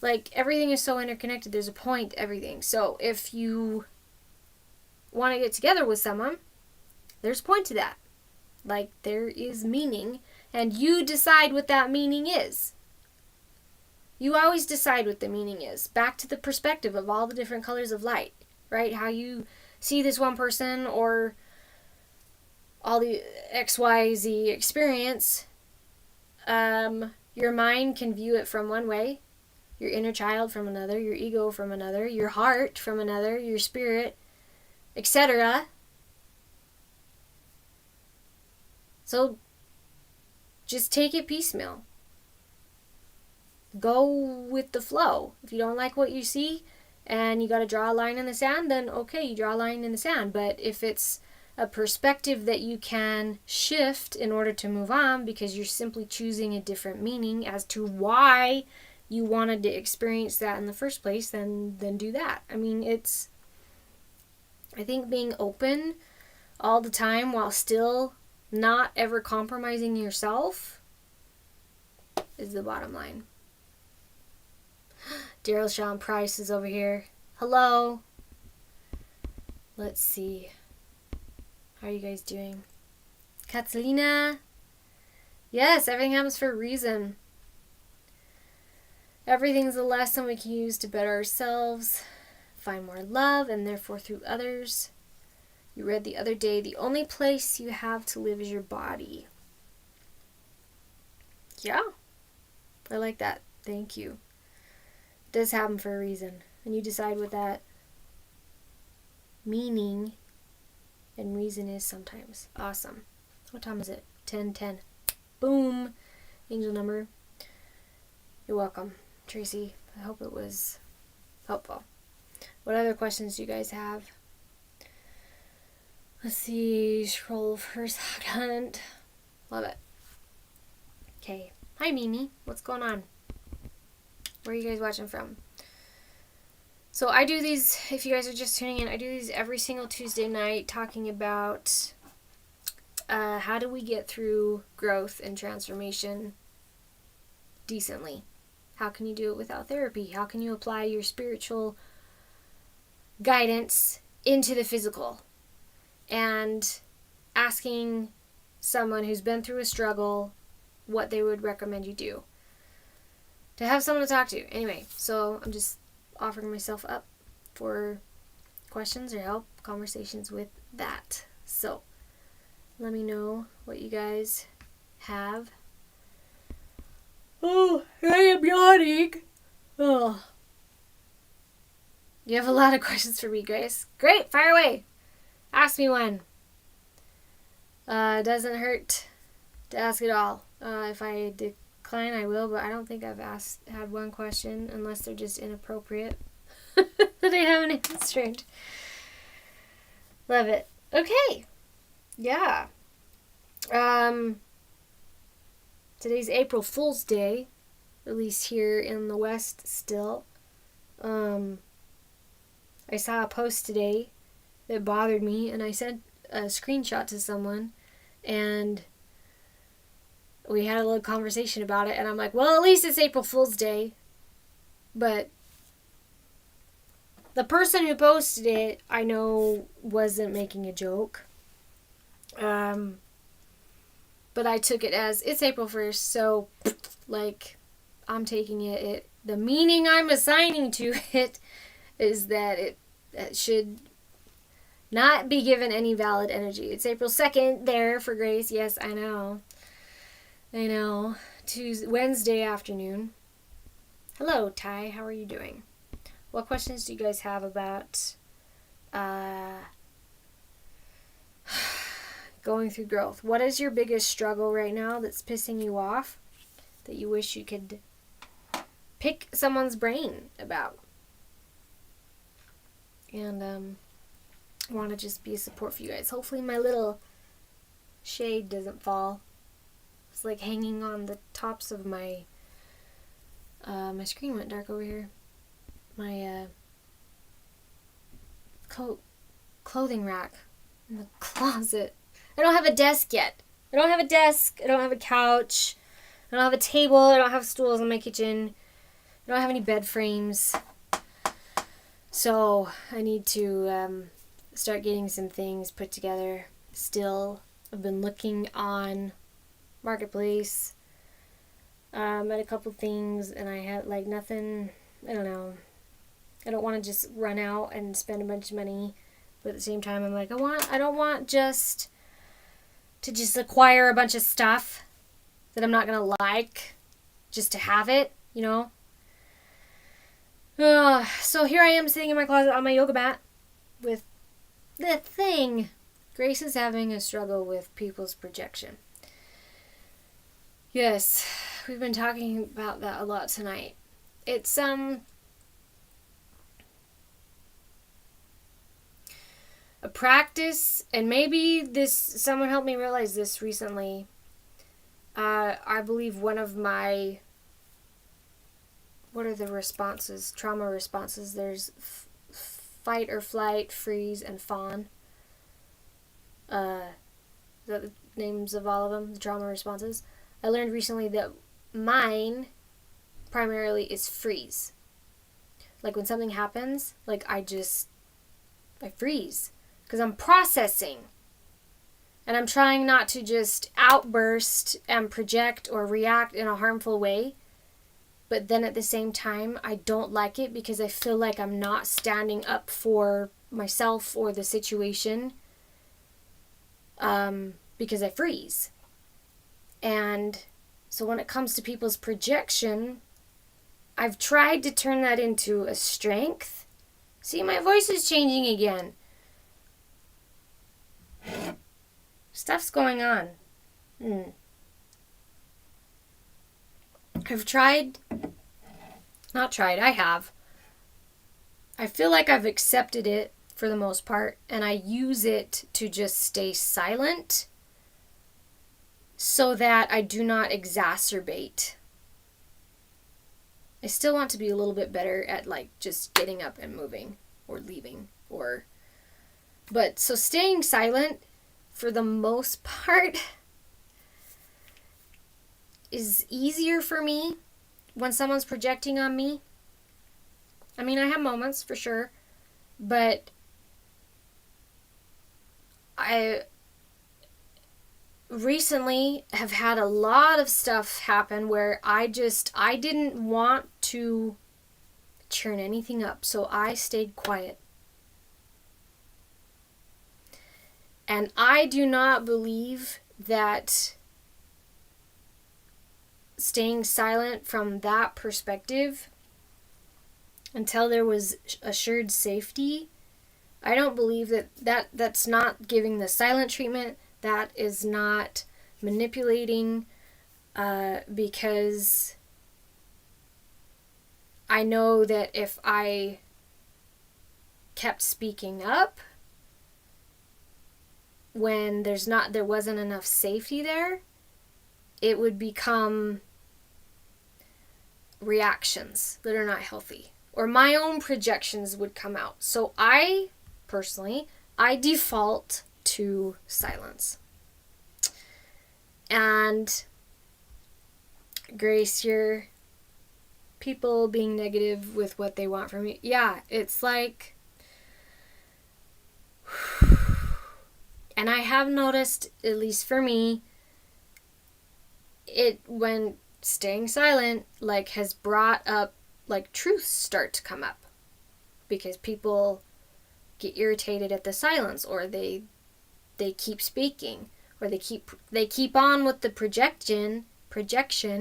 Like, everything is so interconnected. There's a point to everything. So if you want to get together with someone, there's a point to that. Like, there is meaning, and you decide what that meaning is. You always decide what the meaning is. Back to the perspective of all the different colors of light, right? How you see this one person or all the XYZ experience, your mind can view it from one way, your inner child from another, your ego from another, your heart from another, your spirit, etc. So just take it piecemeal. Go with the flow. If you don't like what you see and you got to draw a line in the sand, then okay, you draw a line in the sand. But if it's a perspective that you can shift in order to move on because you're simply choosing a different meaning as to why you wanted to experience that in the first place, then do that. I mean, I think being open all the time while still not ever compromising yourself is the bottom line. Daryl Sean Price is over here. Hello. Let's see. How are you guys doing? Catalina. Yes, everything happens for a reason. Everything's a lesson we can use to better ourselves, find more love, and therefore through others. You read the other day, the only place you have to live is your body. Yeah. I like that. Thank you. It does happen for a reason. And you decide what that meaning and reason is sometimes. Awesome. What time is it? 10:10. Boom. Angel number. You're welcome, Tracy. I hope it was helpful. What other questions do you guys have? Let's see. Scroll first hunt. Love it. Okay. Hi, Mimi. What's going on? Where are you guys watching from? So I do these, if you guys are just tuning in, I do these every single Tuesday night talking about how do we get through growth and transformation decently. How can you do it without therapy? How can you apply your spiritual guidance into the physical? And asking someone who's been through a struggle what they would recommend you do. To have someone to talk to. Anyway, so I'm just offering myself up for questions or help, conversations with that. So, let me know what you guys have. Oh, I am yawning. Oh. You have a lot of questions for me, Grace. Great, fire away. Ask me one. Doesn't hurt to ask it all. If I decline, I will, but I don't think I've had one question unless they're just inappropriate that I haven't answered. Love it. Okay. Yeah. Today's April Fool's Day, at least here in the West still. I saw a post today that bothered me, and I sent a screenshot to someone, and we had a little conversation about it, and I'm like, well, at least it's April Fool's Day. But the person who posted it, I know, wasn't making a joke. But I took it as, it's April 1st, so, like, I'm taking it, the meaning I'm assigning to it is that it should not be given any valid energy. It's April 2nd there for Grace. Yes, I know. Wednesday afternoon. Hello, Ty. How are you doing? What questions do you guys have about going through growth? What is your biggest struggle right now that's pissing you off that you wish you could pick someone's brain about? And I want to just be a support for you guys. Hopefully my little shade doesn't fall. It's like hanging on the tops of my my screen went dark over here. My clothing rack in the closet. I don't have a desk yet. I don't have a desk. I don't have a couch. I don't have a table. I don't have stools in my kitchen. I don't have any bed frames. So I need to start getting some things put together. Still, I've been looking on Marketplace at a couple things, and I had like nothing. I don't know. I don't want to just run out and spend a bunch of money, but at the same time, I'm like, I don't want just to just acquire a bunch of stuff that I'm not gonna like just to have it, you know. So here I am sitting in my closet on my yoga mat with the thing. Grace is having a struggle with people's projection. Yes, we've been talking about that a lot tonight. It's a practice, and maybe someone helped me realize this recently. I believe one of my, what are the responses? Trauma responses. There's fight or flight, freeze, and fawn. The names of all of them, the trauma responses. I learned recently that mine primarily is freeze. Like when something happens, like I freeze because I'm processing. And I'm trying not to just outburst and project or react in a harmful way. But then at the same time, I don't like it because I feel like I'm not standing up for myself or the situation because I freeze. And so when it comes to people's projection, I've tried to turn that into a strength. See, my voice is changing again. Stuff's going on. I have. I feel like I've accepted it for the most part, and I use it to just stay silent so that I do not exacerbate. I still want to be a little bit better at like just getting up and moving or leaving but so staying silent for the most part is easier for me when someone's projecting on me. I mean, I have moments for sure, but I recently have had a lot of stuff happen where I didn't want to churn anything up, so I stayed quiet. And I do not believe that staying silent from that perspective until there was assured safety, I don't believe that's not giving the silent treatment. That is not manipulating, because I know that if I kept speaking up when there wasn't enough safety there, it would become reactions that are not healthy, or my own projections would come out. So I default to silence. And Grace, you're people being negative with what they want from you. Yeah, it's like, and I have noticed, at least for me, when staying silent, like, has brought up, like, truths start to come up. because people get irritated at the silence, or they keep speaking, or they keep on with the projection,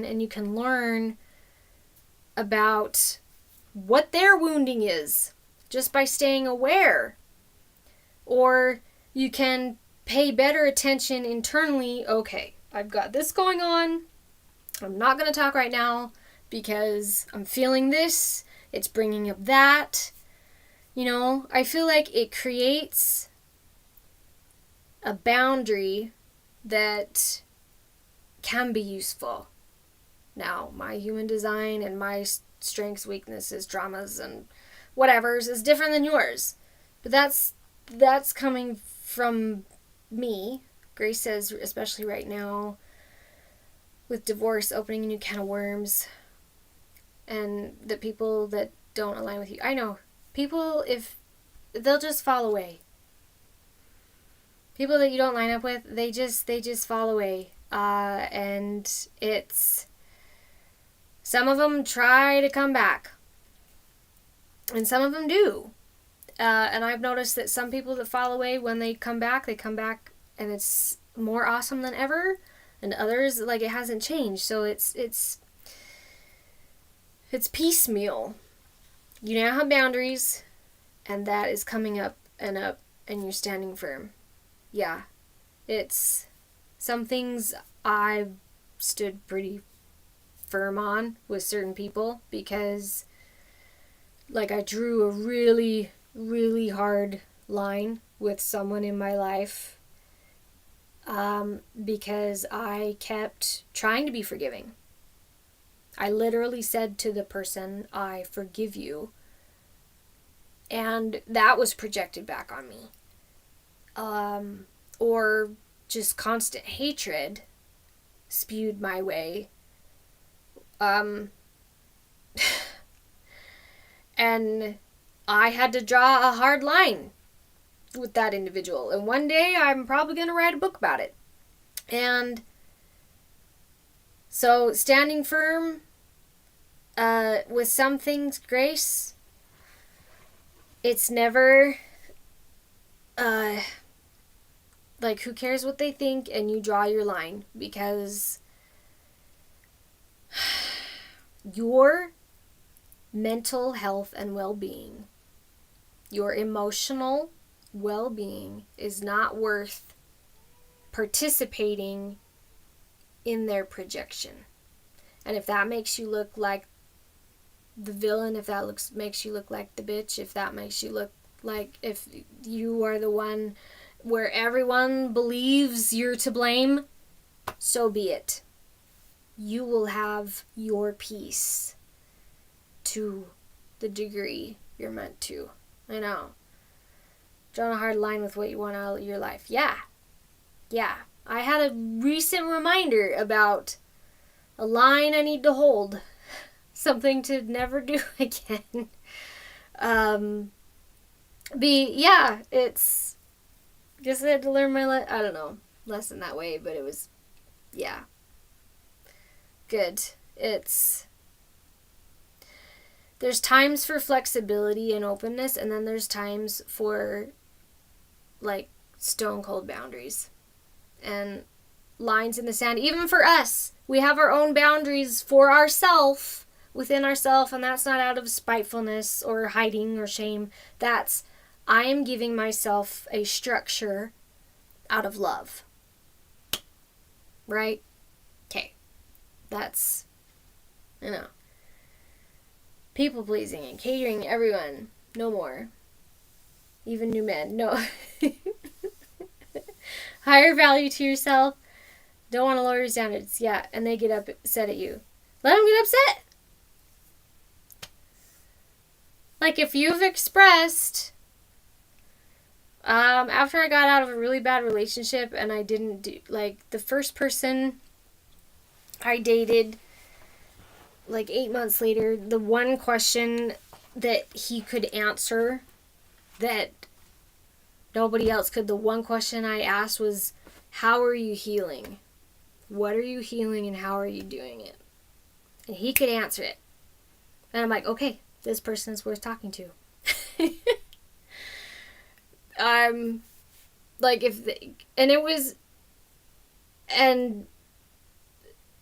and you can learn about what their wounding is just by staying aware. Or you can pay better attention internally. Okay, I've got this going on. I'm not going to talk right now because I'm feeling this. It's bringing up that. I feel like it creates a boundary that can be useful. Now, my human design and my strengths, weaknesses, traumas, and whatever's is different than yours. But that's coming from me. Grace says, especially right now, with divorce opening a new can of worms, and the people that don't align with you. I know. People, if they'll just fall away. People that you don't line up with, they just fall away. And it's... Some of them try to come back. And some of them do. And I've noticed that some people that fall away, when they come back and it's more awesome than ever. And others, like, it hasn't changed. So it's piecemeal. You now have boundaries, and that is coming up, and you're standing firm. Yeah. It's some things I've stood pretty firm on with certain people, because, like, I drew a really, really hard line with someone in my life, because I kept trying to be forgiving. I literally said to the person, I forgive you. And that was projected back on me. Or just constant hatred spewed my way. And I had to draw a hard line with that individual. And one day I'm probably going to write a book about it. And so standing firm with some things, Grace, it's never like, who cares what they think, and you draw your line, because your mental health and well-being, your emotional well-being is not worth participating in their projection. And if that makes you look like the villain, if that makes you look like the bitch, if that makes you look like, if you are the one where everyone believes you're to blame, so be it. You will have your peace to the degree you're meant to. I know. Drawing a hard line with what you want out of your life. Yeah. I had a recent reminder about a line I need to hold. Something to never do again. It's... Guess I had to learn my lesson that way, but it was, yeah. Good. There's times for flexibility and openness, and then there's times for, like, stone cold boundaries and lines in the sand. Even for us, we have our own boundaries for ourselves, within ourselves, and that's not out of spitefulness or hiding or shame. That's, I am giving myself a structure out of love. Right? Okay. That's, people pleasing and catering everyone. No more. Even new men. No. Higher value to yourself. Don't want to lower your standards. Yeah. And they get upset at you. Let them get upset. Like, if you've expressed... after I got out of a really bad relationship and I didn't do, like, the first person I dated, like, 8 months later, the one question that he could answer that nobody else could, the one question I asked was, how are you healing? What are you healing and how are you doing it? And he could answer it. And I'm like, okay, this person is worth talking to. Like if the, and it was and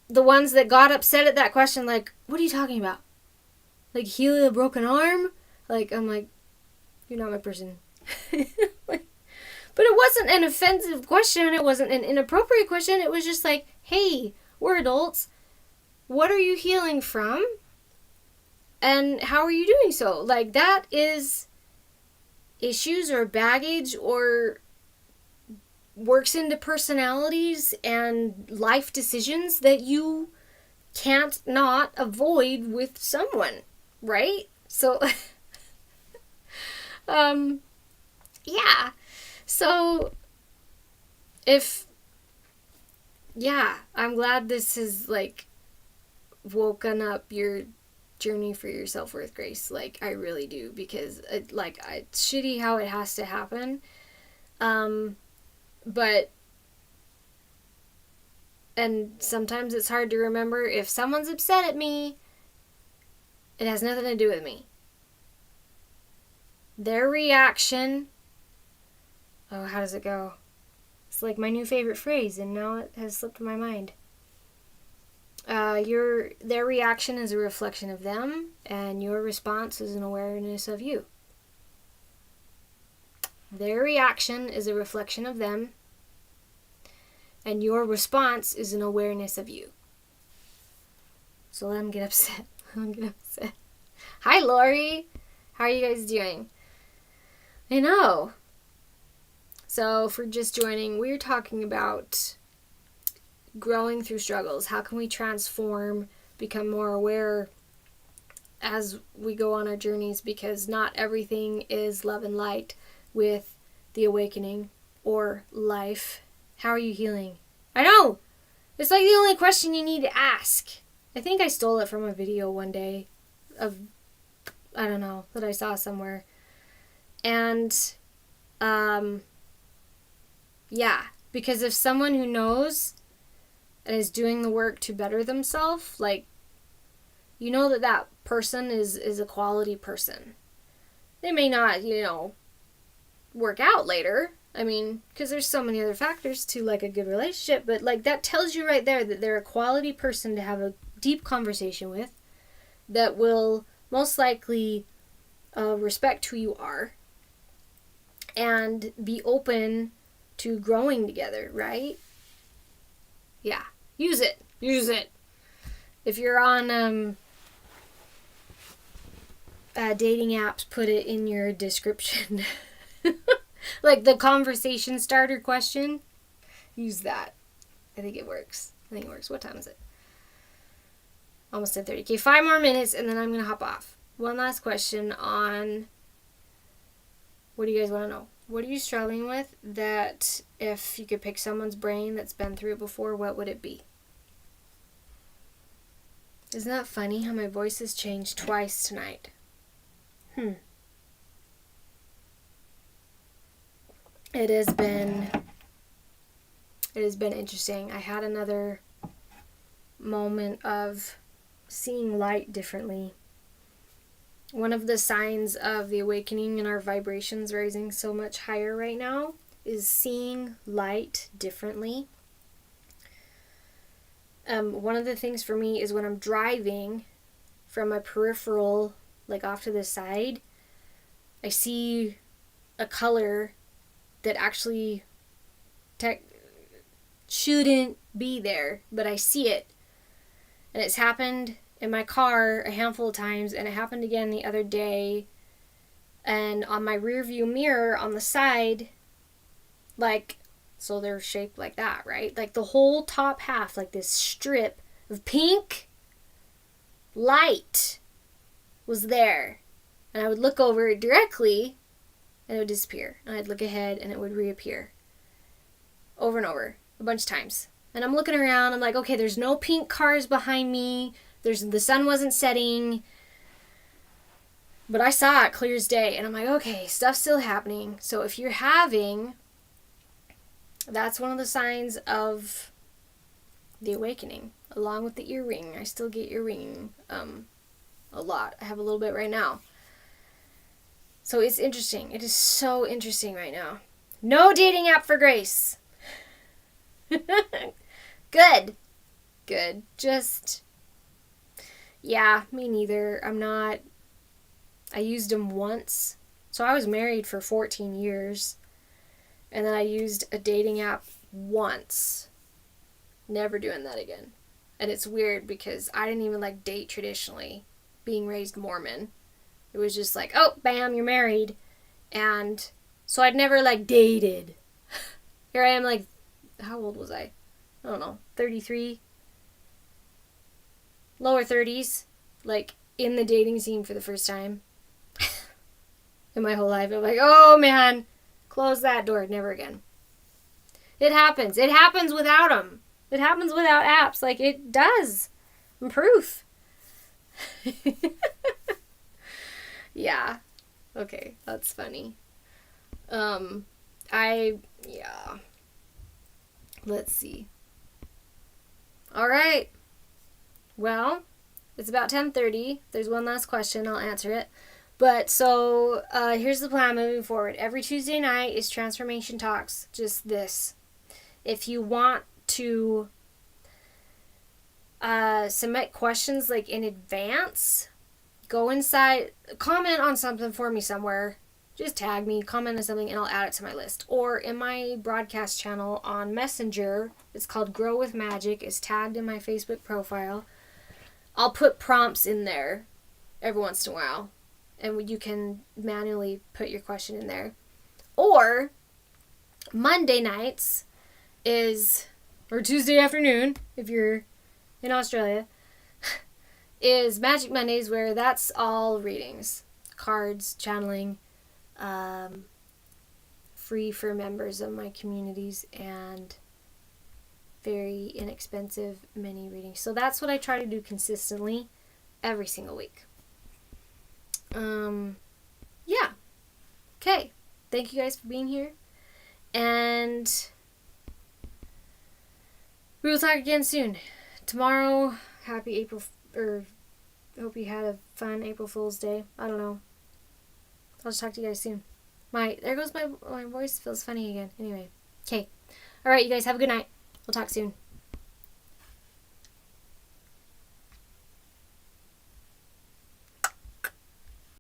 the ones that got upset at that question, like, what are you talking about? Like healing a broken arm? Like, I'm like, you're not my person. Like, but it wasn't an offensive question. It wasn't an inappropriate question. It was just like, hey, we're adults. What are you healing from? And how are you doing so? Like, that is issues or baggage or works into personalities and life decisions that you can't not avoid with someone, right? So, yeah. So, I'm glad this has, like, woken up your journey for your self-worth, Grace. Like, I really do, because, it's shitty how it has to happen. But, and sometimes it's hard to remember, if someone's upset at me, it has nothing to do with me. Their reaction, how does it go? It's like my new favorite phrase, and now it has slipped my mind. Their reaction is a reflection of them, and your response is an awareness of you. Their reaction is a reflection of them, and your response is an awareness of you. So let them get upset. Hi, Lori. How are you guys doing? I know. So, for just joining, we're talking about growing through struggles. How can we transform, become more aware as we go on our journeys? Because not everything is love and light with the awakening or life. How are you healing? I know! It's like the only question you need to ask. I think I stole it from a video one day of, I don't know, that I saw somewhere. And, because if someone who knows and is doing the work to better themselves, like, you know that person is a quality person. They may not, work out later. I mean, because there's so many other factors to, like, a good relationship, but, like, that tells you right there that they're a quality person to have a deep conversation with, that will most likely respect who you are and be open to growing together, right? Yeah. Use it. If you're on dating apps, put it in your description. Like the conversation starter question, use that. I think it works. What time is it? Almost 10:30. Okay, 5 more minutes and then I'm going to hop off. One last question on, what do you guys want to know? What are you struggling with that if you could pick someone's brain that's been through it before, what would it be? Isn't that funny how my voice has changed twice tonight? It has been interesting. I had another moment of seeing light differently. One of the signs of the awakening and our vibrations rising so much higher right now is seeing light differently. One of the things for me is when I'm driving from my peripheral, like off to the side, I see a color that actually shouldn't be there, but I see it. And it's happened in my car a handful of times, and it happened again the other day. And on my rear view mirror on the side, like, so they're shaped like that, right? Like the whole top half, like this strip of pink light was there. And I would look over it directly and it would disappear. And I'd look ahead and it would reappear. Over and over, a bunch of times. And I'm looking around, I'm like, okay, there's no pink cars behind me. The sun wasn't setting. But I saw it clear as day. And I'm like, okay, stuff's still happening. So if you're having, that's one of the signs of the awakening. Along with the ear ring. I still get ear ringing a lot. I have a little bit right now. So it's interesting. It is so interesting right now. No dating app for Grace. Good. Good. Just, yeah, me neither. I used them once. So I was married for 14 years. And then I used a dating app once. Never doing that again. And it's weird because I didn't even like date traditionally, being raised Mormon. It was just like, oh, bam, you're married. And so I'd never like dated. Here I am like, how old was I don't know, 33? Lower 30s. Like in the dating scene for the first time. In my whole life. I'm like, oh man, close that door. Never again. It happens. It happens without them. It happens without apps. Like, it does. I'm proof. Yeah. Okay, that's funny. Yeah. Let's see. All right. Well, it's about 10:30. There's one last question. I'll answer it. But so here's the plan moving forward. Every Tuesday night is Transformation Talks. Just this. If you want to submit questions like in advance, go inside, comment on something for me somewhere. Just tag me, comment on something, and I'll add it to my list. Or in my broadcast channel on Messenger, it's called Grow with Magic. It's tagged in my Facebook profile. I'll put prompts in there every once in a while. And you can manually put your question in there. Or Monday nights or Tuesday afternoon, if you're in Australia, is Magic Mondays, where that's all readings. Cards, channeling, free for members of my communities, and very inexpensive mini readings. So that's what I try to do consistently every single week. Yeah. Okay. Thank you guys for being here. And we will talk again soon. Tomorrow, happy April, hope you had a fun April Fool's Day. I don't know. I'll just talk to you guys soon. There goes my voice feels funny again. Anyway. Okay. Alright, you guys have a good night. We'll talk soon.